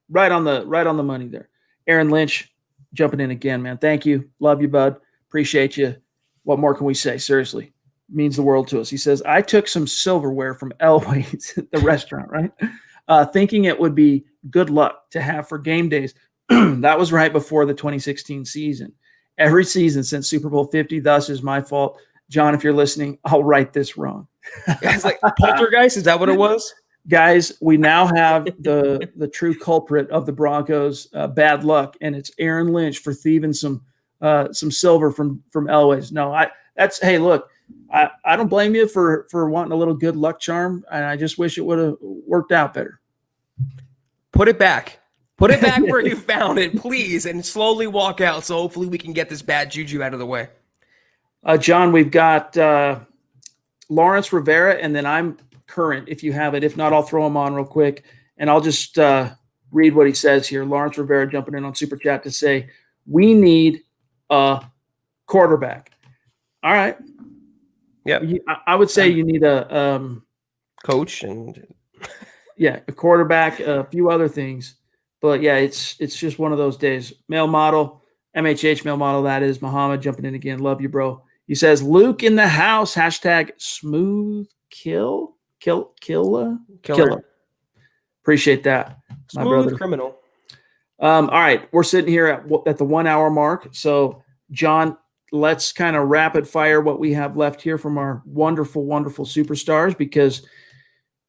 A: Right on the money there. Aaron Lynch jumping in again, man. Thank you. Love you, bud. Appreciate you. What more can we say? Seriously. Means the world to us. He says, I took some silverware from Elway's at the restaurant, right? Thinking it would be good luck to have for game days. That was right before the 2016 season. Every season since Super Bowl 50, thus is my fault. John, if you're listening, I'll write this wrong.
B: It's like poltergeist. Is that what it was?
A: Guys, we now have the true culprit of the Broncos' bad luck, and it's Aaron Lynch for thieving some silver from Elway's. No, hey, look, I don't blame you for wanting a little good luck charm, and I just wish it would have worked out better.
B: Put it back. Put it back where you found it, please, and slowly walk out. So hopefully we can get this bad juju out of the way.
A: John, we've got Lawrence Rivera, and then I'm current if you have it. If not, I'll throw him on real quick, and I'll just read what he says here. Lawrence Rivera jumping in on Super Chat to say, we need a quarterback. All right.
B: Yeah.
A: I would say you need a
B: coach and
A: a quarterback, a few other things. But yeah, it's just one of those days. Male model, MHH male model, that is Muhammad jumping in again. Love you, bro. He says, Luke in the house, hashtag smooth killer. Appreciate that. My
B: smooth
A: brother.
B: criminal.
A: All right. We're sitting here at the 1 hour mark. So John, let's kind of rapid fire what we have left here from our wonderful, wonderful superstars, because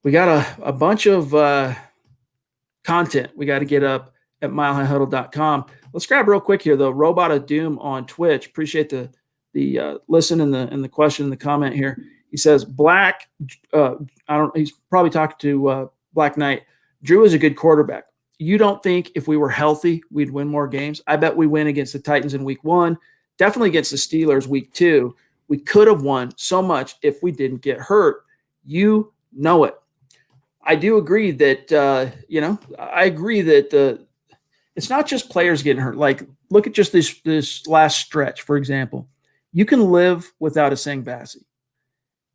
A: we got a bunch of content we got to get up at milehighhuddle.com. Let's grab real quick here, though. Robot of Doom on Twitch. Appreciate the listen and the question in the comment here. He says, he's probably talking to Black Knight. Drew is a good quarterback. You don't think if we were healthy, we'd win more games? I bet we win against the Titans in week 1, definitely against the Steelers week 2. We could have won so much if we didn't get hurt. You know it. I do agree that, I agree that it's not just players getting hurt. Like, look at just this last stretch, for example. You can live without a Sengbasi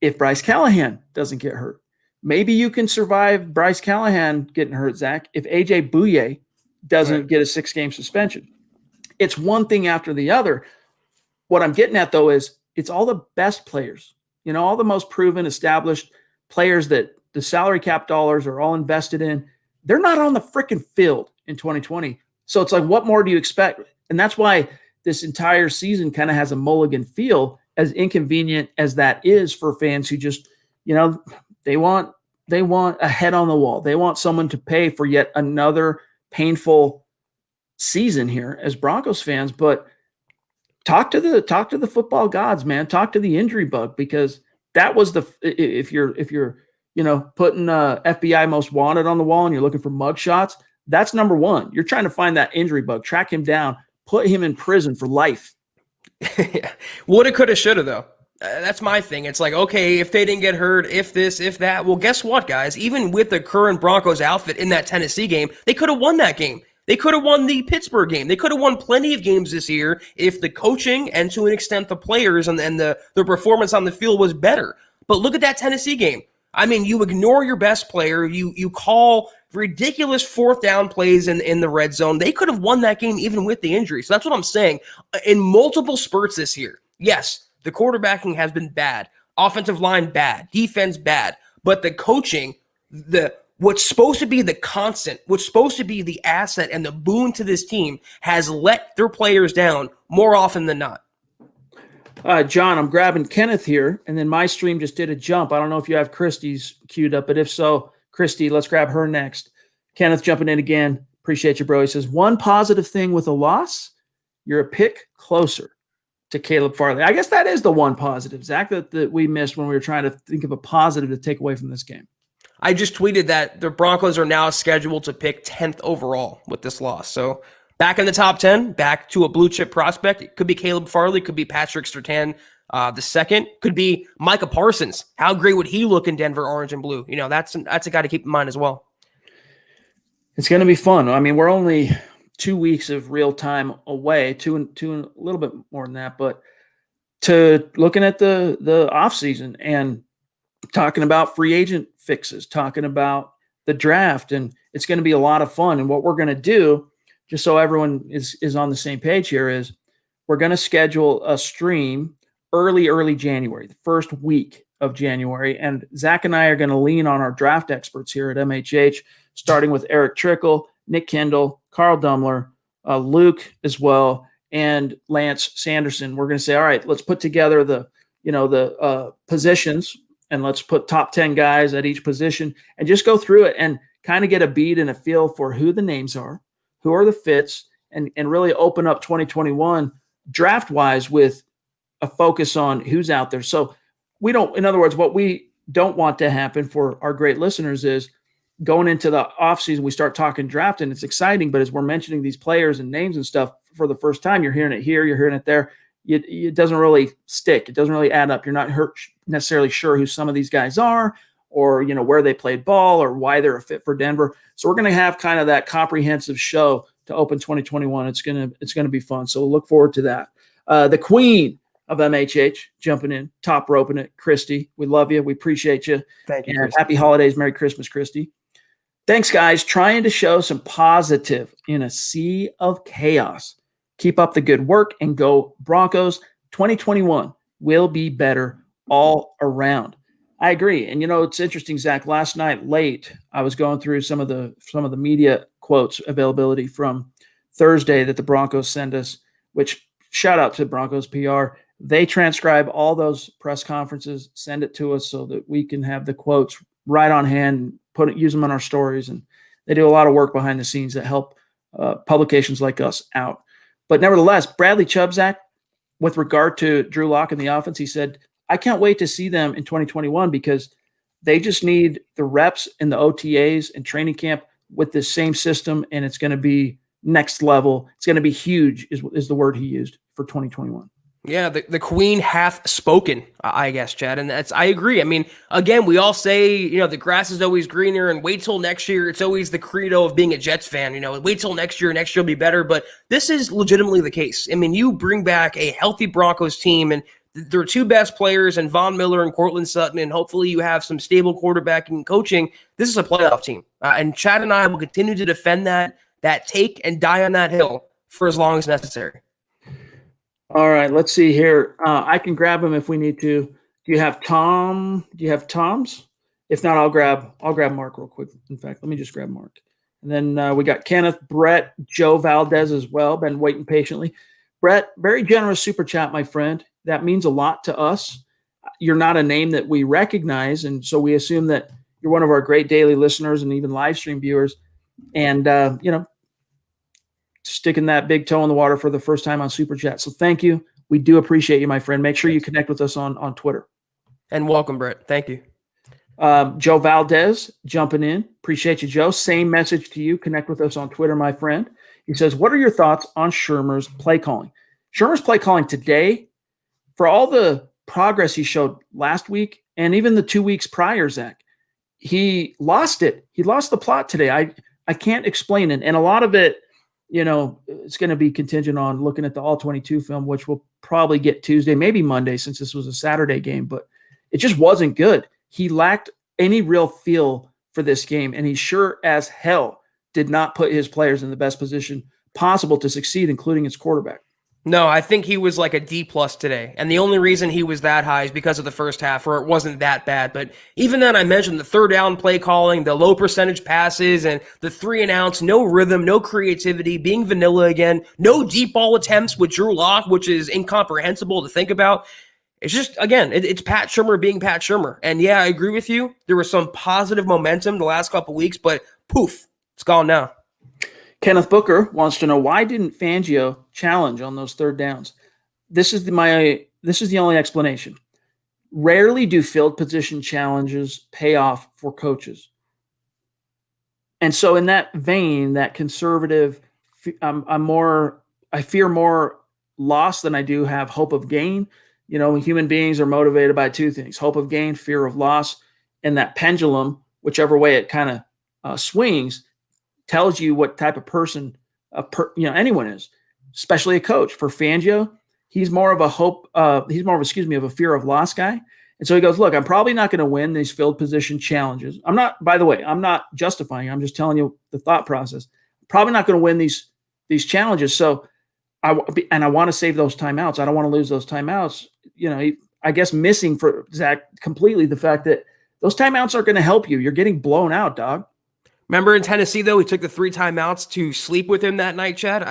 A: if Bryce Callahan doesn't get hurt. Maybe you can survive Bryce Callahan getting hurt, Zach, if A.J. Bouye doesn't get a 6-game suspension. It's one thing after the other. What I'm getting at, though, is it's all the best players, all the most proven, established players that the salary cap dollars are all invested in. They're not on the freaking field in 2020. So it's like, what more do you expect? And that's why this entire season kind of has a mulligan feel, as inconvenient as that is for fans who just, they want a head on the wall. They want someone to pay for yet another painful season here as Broncos fans. But talk to the football gods, man. Talk to the injury bug, because that was if you're putting FBI most wanted on the wall and you're looking for mug shots, that's number one. You're trying to find that injury bug, track him down, put him in prison for life.
B: Woulda, coulda, shoulda, though. That's my thing. It's like, okay, if they didn't get hurt, if this, if that. Well, guess what, guys? Even with the current Broncos outfit in that Tennessee game, they could have won that game. They could have won the Pittsburgh game. They could have won plenty of games this year if the coaching and, to an extent, the players and the performance on the field was better. But look at that Tennessee game. I mean, you ignore your best player. You call ridiculous 4th down plays in the red zone. They could have won that game even with the injury. So that's what I'm saying. In multiple spurts this year, yes, the quarterbacking has been bad. Offensive line bad. Defense bad. But the coaching, what's supposed to be the constant, what's supposed to be the asset and the boon to this team, has let their players down more often than not.
A: John, I'm grabbing Kenneth here, and then my stream just did a jump. I don't know if you have Christy's queued up, but if so, Christy, let's grab her next. Kenneth jumping in again. Appreciate you, bro. He says, one positive thing with a loss, you're a pick closer to Caleb Farley. I guess that is the one positive, Zach, that we missed when we were trying to think of a positive to take away from this game.
B: I just tweeted that the Broncos are now scheduled to pick 10th overall with this loss. So back in the top 10, back to a blue chip prospect. It could be Caleb Farley, could be Patrick Surtain the second, could be Micah Parsons. How great would he look in Denver orange and blue? That's a guy to keep in mind as well.
A: It's going to be fun. I mean, we're only 2 weeks of real time away, two and a little bit more than that, but to looking at the offseason and talking about free agent fixes, talking about the draft, and it's going to be a lot of fun. And what we're going to do, just so everyone is on the same page here, is we're going to schedule a stream early January, the first week of January. And Zach and I are going to lean on our draft experts here at MHH, starting with Eric Trickle Nick Kendall, Carl Dummler, Luke as well, and Lance Sanderson. We're going to say, all right, let's put together the positions, and let's put top 10 guys at each position and just go through it and kind of get a beat and a feel for who the names are, who are the fits, and really open up 2021 draft-wise with a focus on who's out there. So in other words, what we don't want to happen for our great listeners is going into the offseason, we start talking draft, and it's exciting, but as we're mentioning these players and names and stuff for the first time, you're hearing it here, you're hearing it there. It doesn't really stick. It doesn't really add up. You're not necessarily sure who some of these guys are, or where they played ball, or why they're a fit for Denver. So we're going to have kind of that comprehensive show to open 2021. It's going to be fun. So we'll look forward to that. The queen of MHH jumping in, top roping it, Christy. We love you. We appreciate you.
B: Thank you.
A: And happy holidays. Merry Christmas, Christy. Thanks, guys. Trying to show some positive in a sea of chaos. Keep up the good work and go Broncos. 2021 will be better all around. I agree. And it's interesting, Zach, last night late, I was going through some of the media quotes availability from Thursday that the Broncos send us, which shout out to Broncos PR. They transcribe all those press conferences, send it to us so that we can have the quotes right on hand, use them on our stories. And they do a lot of work behind the scenes that help publications like us out. But nevertheless, Bradley Chubb, Zach, with regard to Drew Lock and the offense, he said, I can't wait to see them in 2021 because they just need the reps in the OTAs and training camp with the same system, and it's going to be next level. It's going to be huge is the word he used for 2021.
B: Yeah, the queen hath spoken, I guess, Chad. And I agree. I mean, again, we all say, the grass is always greener, and wait till next year. It's always the credo of being a Jets fan, wait till next year will be better. But this is legitimately the case. I mean, you bring back a healthy Broncos team, and their two best players, and Von Miller and Courtland Sutton, and hopefully you have some stable quarterbacking and coaching. This is a playoff team. And Chad and I will continue to defend that take and die on that hill for as long as necessary.
A: All right, let's see here. I can grab them if we need to. Do you have Tom? Do you have Tom's? If not, I'll grab Mark real quick. In fact, let me just grab Mark. And then we got Kenneth, Brett, Joe Valdez as well. Been waiting patiently. Brett, very generous super chat, my friend. That means a lot to us. You're not a name that we recognize, and so we assume that you're one of our great daily listeners and even live stream viewers. And sticking that big toe in the water for the first time on Super Chat. So thank you. We do appreciate you, my friend. Make sure you connect with us on Twitter.
B: And welcome, Brett. Thank you.
A: Joe Valdez jumping in. Appreciate you, Joe. Same message to you. Connect with us on Twitter, my friend. He says, what are your thoughts on Shurmur's play calling? Shurmur's play calling today, for all the progress he showed last week and even the 2 weeks prior, Zach, he lost it. He lost the plot today. I can't explain it. And a lot of it, it's going to be contingent on looking at the All-22 film, which we'll probably get Tuesday, maybe Monday, since this was a Saturday game. But it just wasn't good. He lacked any real feel for this game, and he sure as hell did not put his players in the best position possible to succeed, including his quarterback.
B: No, I think he was like a D+ today. And the only reason he was that high is because of the first half, where it wasn't that bad. But even then, I mentioned the third down play calling, the low percentage passes, and the 3-and-outs, no rhythm, no creativity, being vanilla again, no deep ball attempts with Drew Lock, which is incomprehensible to think about. It's just, again, it's Pat Shurmur being Pat Shurmur. And yeah, I agree with you. There was some positive momentum the last couple weeks, but poof, it's gone now.
A: Kenneth Booker wants to know, why didn't Fangio challenge on those third downs? This is the only explanation. Rarely do field position challenges pay off for coaches. And so in that vein, that conservative, I fear more loss than I do have hope of gain. Human beings are motivated by two things: hope of gain, fear of loss. And that pendulum, whichever way it kind of swings, tells you what type of person anyone is, especially a coach. For Fangio, he's more of a fear of loss guy. And so he goes, look, I'm probably not going to win these field position challenges. I'm not justifying. I'm just telling you the thought process. Probably not going to win these challenges. So I want to save those timeouts. I don't want to lose those timeouts. I guess missing for Zach completely the fact that those timeouts aren't going to help you. You're getting blown out, dog.
B: Remember in Tennessee, though, he took the 3 timeouts to sleep with him that night, Chad.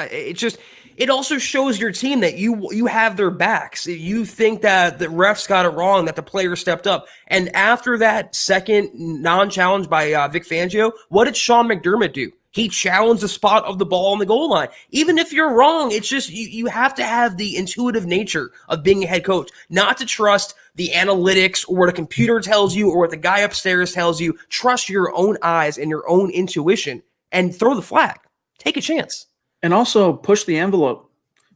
B: It also shows your team that you have their backs. You think that the refs got it wrong, that the player stepped up. And after that second non-challenge by Vic Fangio, what did Sean McDermott do? He challenged the spot of the ball on the goal line. Even if you're wrong, it's just you have to have the intuitive nature of being a head coach, not to trust the analytics or what a computer tells you or what the guy upstairs tells you. Trust your own eyes and your own intuition and throw the flag. Take a chance.
A: And also push the envelope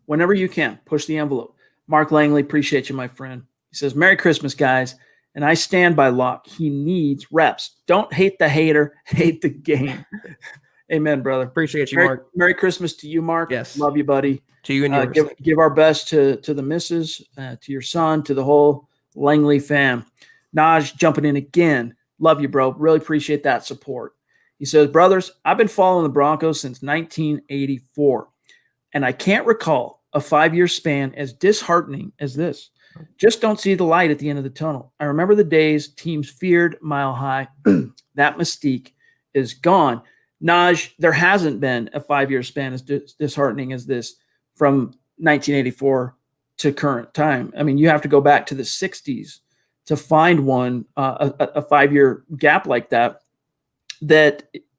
A: whenever you can. Push the envelope. Mark Langley, appreciate you, my friend. He says, Merry Christmas, guys. And I stand by Locke. He needs reps. Don't hate the hater. Hate the game. Amen, brother.
B: Appreciate you, Mark.
A: Merry Christmas to you, Mark.
B: Yes.
A: Love you, buddy.
B: To you and yours.
A: Give our best to the missus, to your son, to the whole Langley fam. Naj jumping in again. Love you, bro. Really appreciate that support. He says, brothers, I've been following the Broncos since 1984, and I can't recall a 5-year span as disheartening as this. Just don't see the light at the end of the tunnel. I remember the days teams feared Mile High. That mystique is gone. Naj, there hasn't been a 5-year span as disheartening as this from 1984 to current time. I mean, you have to go back to the 60s to find one, a 5-year gap like that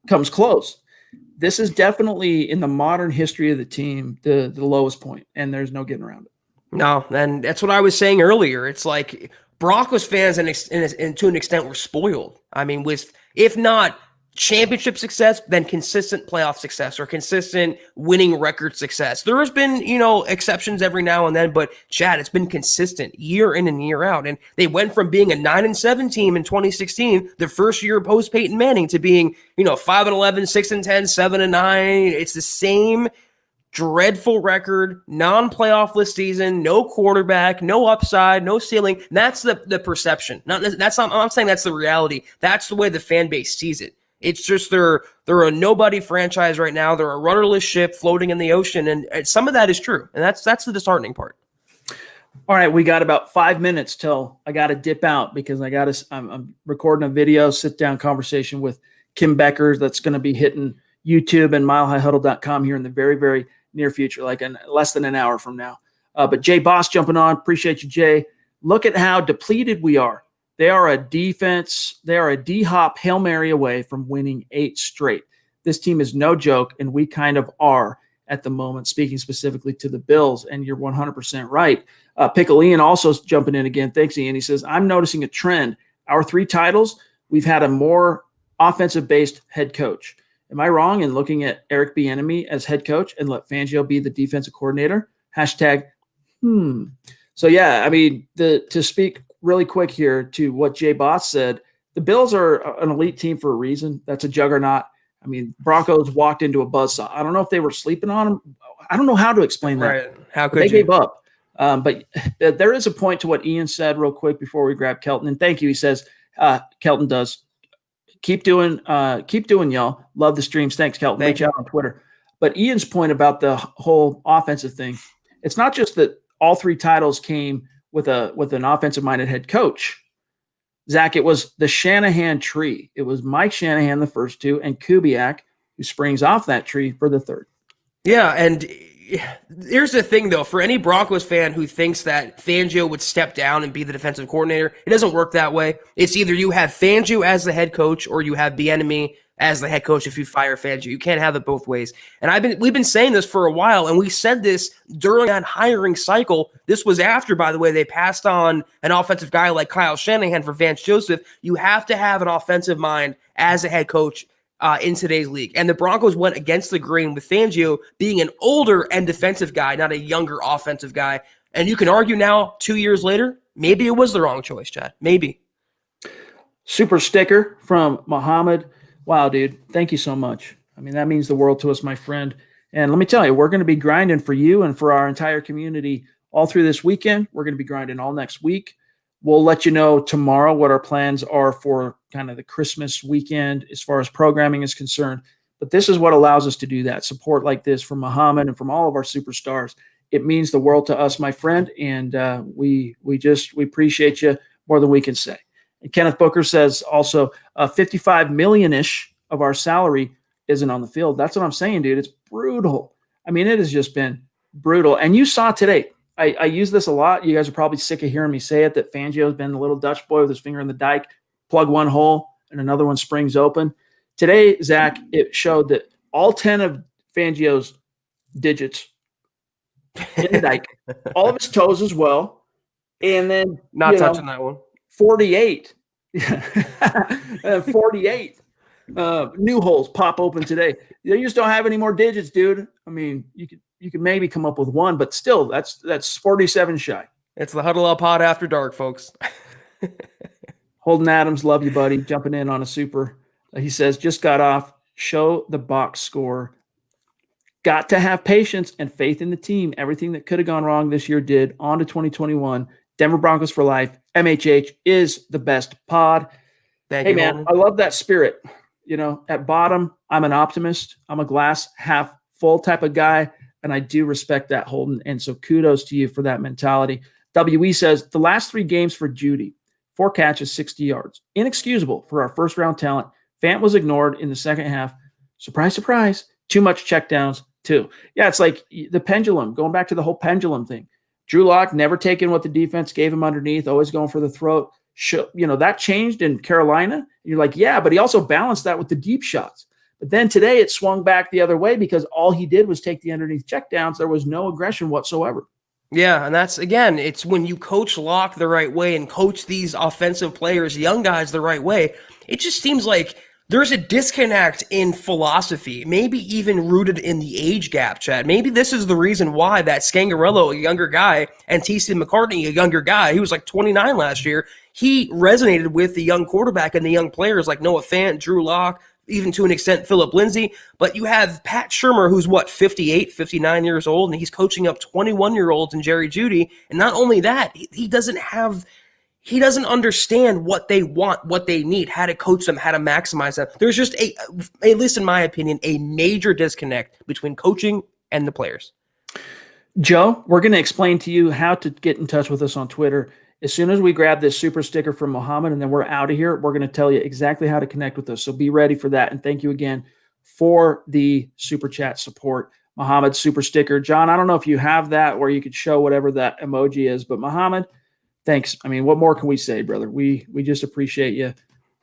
A: comes close. This is definitely in the modern history of the team, the lowest point, and there's no getting around it.
B: No, and that's what I was saying earlier. It's like Broncos fans, and to an extent, were spoiled. I mean, with if not championship success, then consistent playoff success or consistent winning record success. There has been, exceptions every now and then, but Chad, it's been consistent year in and year out. And they went from being a 9-7 team in 2016, the first year post Peyton Manning, to being, 5-11, 6-10, 7-9. It's the same dreadful record, non-playoff-less season, no quarterback, no upside, no ceiling. That's the perception. I'm not saying that's the reality. That's the way the fan base sees it. It's just they're a nobody franchise right now. They're a rudderless ship floating in the ocean, and some of that is true, and that's the disheartening part.
A: All right, we got about 5 minutes till I got to dip out because I'm recording a video, sit-down conversation with Kim Becker that's going to be hitting YouTube and milehighhuddle.com here in the very, very near future, like in less than an hour from now. But Jay Boss jumping on. Appreciate you, Jay. Look at how depleted we are. They are a defense. They are a D-hop Hail Mary away from winning 8 straight. This team is no joke, and we kind of are at the moment, speaking specifically to the Bills, and you're 100% right. Pickle Ian also jumping in again. Thanks, Ian. He says, I'm noticing a trend. Our 3 titles, we've had a more offensive-based head coach. Am I wrong in looking at Eric Bieniemy as head coach and let Fangio be the defensive coordinator? Hashtag. So, yeah, I mean, to speak really quick here to what Jay Boss said, the Bills are an elite team for a reason. That's a juggernaut. I mean, Broncos walked into a buzzsaw. I don't know if they were sleeping on them. I don't know how to explain that.
B: Right. How could
A: they
B: you?
A: Gave up. But there is a point to what Ian said real quick before we grab Kelton. And thank you. He says, Kelton does. Keep doing, y'all. Love the streams. Thanks, Kelton. Reach out on Twitter. But Ian's point about the whole offensive thing, it's not just that all 3 titles came with an offensive-minded head coach. Zach, it was the Shanahan tree. It was Mike Shanahan the first 2, and Kubiak, who springs off that tree for the 3rd.
B: Yeah, and here's the thing, though. For any Broncos fan who thinks that Fangio would step down and be the defensive coordinator, it doesn't work that way. It's either you have Fangio as the head coach or you have Bieniemy as the head coach if you fire Fangio. You can't have it both ways. And we've been saying this for a while, and we said this during that hiring cycle. This was after, by the way, they passed on an offensive guy like Kyle Shanahan for Vance Joseph. You have to have an offensive mind as a head coach in today's league. And the Broncos went against the grain with Fangio being an older and defensive guy, not a younger offensive guy. And you can argue now, 2 years later, maybe it was the wrong choice, Chad. Maybe.
A: Super sticker from Muhammad. Wow, dude. Thank you so much. I mean, that means the world to us, my friend. And let me tell you, we're going to be grinding for you and for our entire community all through this weekend. We're going to be grinding all next week. We'll let you know tomorrow what our plans are for kind of the Christmas weekend as far as programming is concerned. But this is what allows us to do that. Support like this from Muhammad and from all of our superstars. It means the world to us, my friend. And we appreciate you more than we can say. And Kenneth Booker says also 55 million-ish of our salary isn't on the field. That's what I'm saying, dude. It's brutal. I mean, it has just been brutal. And you saw today, I use this a lot. You guys are probably sick of hearing me say it, that Fangio has been the little Dutch boy with his finger in the dike, plug one hole and another one springs open. Today, Zach, it showed that all 10 of Fangio's digits in the dike, all of his toes as well. And then
B: Not touching that one.
A: 48. 48 new holes pop open today. You just don't have any more digits, dude. I mean, you could maybe come up with one, but still, that's 47 shy.
B: It's the Huddle Up Pod After Dark, folks.
A: Holden Adams, love you, buddy. Jumping in on a super. He says, just got off. Show the box score. Got to have patience and faith in the team. Everything that could have gone wrong this year did. On to 2021. Denver Broncos for life. MHH is the best pod.
B: Thank
A: you,
B: man.
A: Holden. I love that spirit. You know, at bottom, I'm an optimist. I'm a glass half full type of guy, and I do respect that, Holden. And so kudos to you for that mentality. WE says, the last 3 games for Judy, 4 catches, 60 yards. Inexcusable for our first-round talent. Fant was ignored in the second half. Surprise, surprise. Too much checkdowns, too. Yeah, it's like the pendulum, going back to the whole pendulum thing. Drew Lock never taking what the defense gave him underneath, always going for the throat. You know, that changed in Carolina. You're like, yeah, but he also balanced that with the deep shots. But then today it swung back the other way because all he did was take the underneath checkdowns. There was no aggression whatsoever.
B: Yeah, and that's, again, it's when you coach Locke the right way and coach these offensive players, young guys, the right way, it just seems like there's a disconnect in philosophy, maybe even rooted in the age gap, Chad. Maybe this is the reason why that Scangarello, a younger guy, and T.C. McCartney, a younger guy, he was like 29 last year, he resonated with the young quarterback and the young players like Noah Fant, Drew Lock, even to an extent Phillip Lindsay. But you have Pat Shurmur, who's 58, 59 years old, and he's coaching up 21-year-olds in Jerry Jeudy. And not only that, he doesn't understand what they want, what they need, how to coach them, how to maximize them. There's just at least in my opinion, a major disconnect between coaching and the players.
A: Joe, we're going to explain to you how to get in touch with us on Twitter. As soon as we grab this super sticker from Muhammad and then we're out of here, we're going to tell you exactly how to connect with us. So be ready for that. And thank you again for the super chat support. Muhammad, super sticker. John, I don't know if you have that where you could show whatever that emoji is, but Muhammad, thanks. I mean, what more can we say, brother? We just appreciate you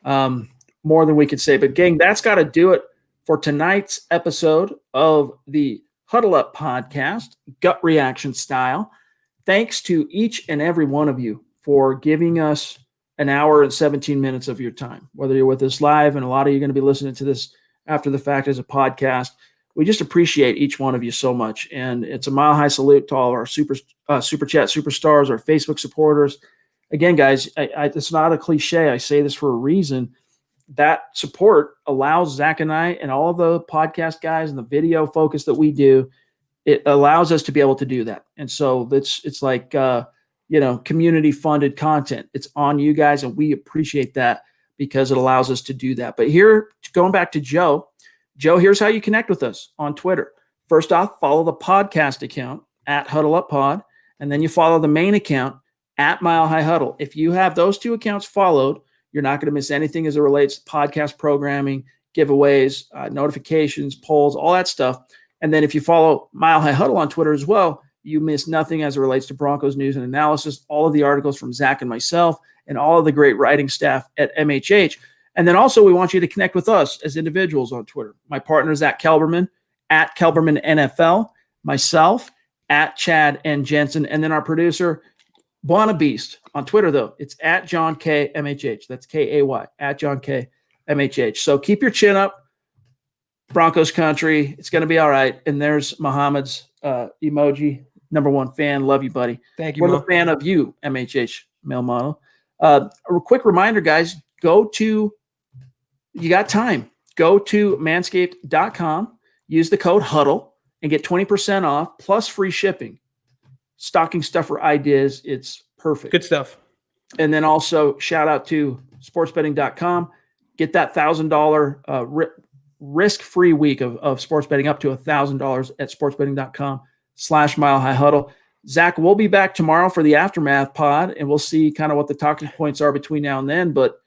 A: more than we could say. But gang, that's got to do it for tonight's episode of the Huddle Up podcast, gut reaction style. Thanks to each and every one of you for giving us an hour and 17 minutes of your time, whether you're with us live, and a lot of you are going to be listening to this after the fact as a podcast. We just appreciate each one of you so much. And it's a mile high salute to all our super chat superstars, our Facebook supporters. Again, guys, it's not a cliche. I say this for a reason. That support allows Zach and I and all of the podcast guys and the video focus that we do, it allows us to be able to do that. And so it's like, community funded content. It's on you guys, and we appreciate that because it allows us to do that. But here, going back to Joe, here's how you connect with us on Twitter. First off, follow the podcast account at Huddle Up Pod, and then you follow the main account at Mile High Huddle. If you have those 2 accounts followed, you're not going to miss anything as it relates to podcast programming, giveaways, notifications, polls, all that stuff. And then if you follow Mile High Huddle on Twitter as well, you miss nothing as it relates to Broncos news and analysis, all of the articles from Zach and myself, and all of the great writing staff at MHH. And then also we want you to connect with us as individuals on Twitter. My partner is at Kelberman, at Kelberman NFL, myself, at Chad and Jensen, and then our producer, Buona Beast. On Twitter, though, it's at John K. MHH. That's K-A-Y, at John K. MHH. So keep your chin up, Broncos country. It's going to be all right. And there's Muhammad's emoji, #1 fan. Love you, buddy.
B: Thank you,
A: We're
B: Mo.
A: the fan of you, MHH, male model. A quick reminder, guys, you got time. Go to manscaped.com, use the code HUDDLE, and get 20% off plus free shipping. Stocking stuffer ideas. It's perfect.
B: Good stuff.
A: And then also shout out to sportsbetting.com. Get that $1,000 risk-free week of sports betting up to $1,000 at sportsbetting.com/Mile High Huddle. Zach, we'll be back tomorrow for the Aftermath pod, and we'll see kind of what the talking points are between now and then. But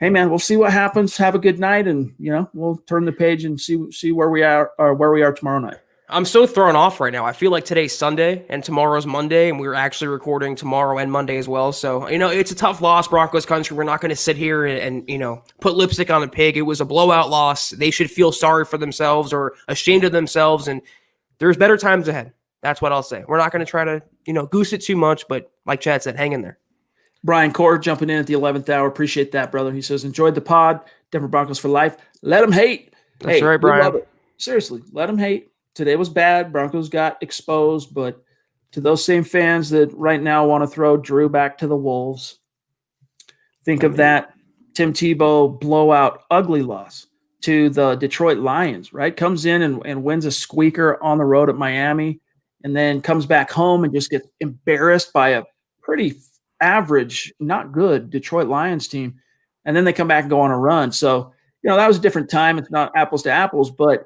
A: hey man, we'll see what happens. Have a good night, and we'll turn the page and see where we are tomorrow night.
B: I'm so thrown off right now. I feel like today's Sunday and tomorrow's Monday, and we're actually recording tomorrow and Monday as well. So, it's a tough loss, Broncos country. We're not going to sit here and put lipstick on a pig. It was a blowout loss. They should feel sorry for themselves or ashamed of themselves, and there's better times ahead. That's what I'll say. We're not going to try to, goose it too much, but like Chad said, hang in there.
A: Brian Cord jumping in at the 11th hour. Appreciate that, brother. He says, enjoyed the pod. Denver Broncos for life. Let them hate.
B: That's right, Brian.
A: Seriously, let them hate. Today was bad. Broncos got exposed, but to those same fans that right now want to throw Drew back to the Wolves, think of that Tim Tebow blowout ugly loss to the Detroit Lions, right? Comes in and wins a squeaker on the road at Miami, and then comes back home and just gets embarrassed by a pretty average, not good Detroit Lions team. And then they come back and go on a run. So, that was a different time. It's not apples to apples, but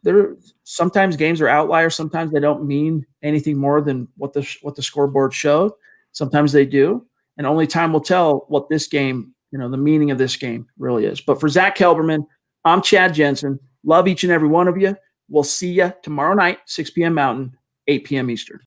A: there sometimes games are outliers. Sometimes they don't mean anything more than what the scoreboard showed. Sometimes they do, and only time will tell what this game, the meaning of this game really is. But for Zack Kelberman, I'm Chad Jensen. Love each and every one of you. We'll see you tomorrow night, 6 p.m. Mountain, 8 p.m. Eastern.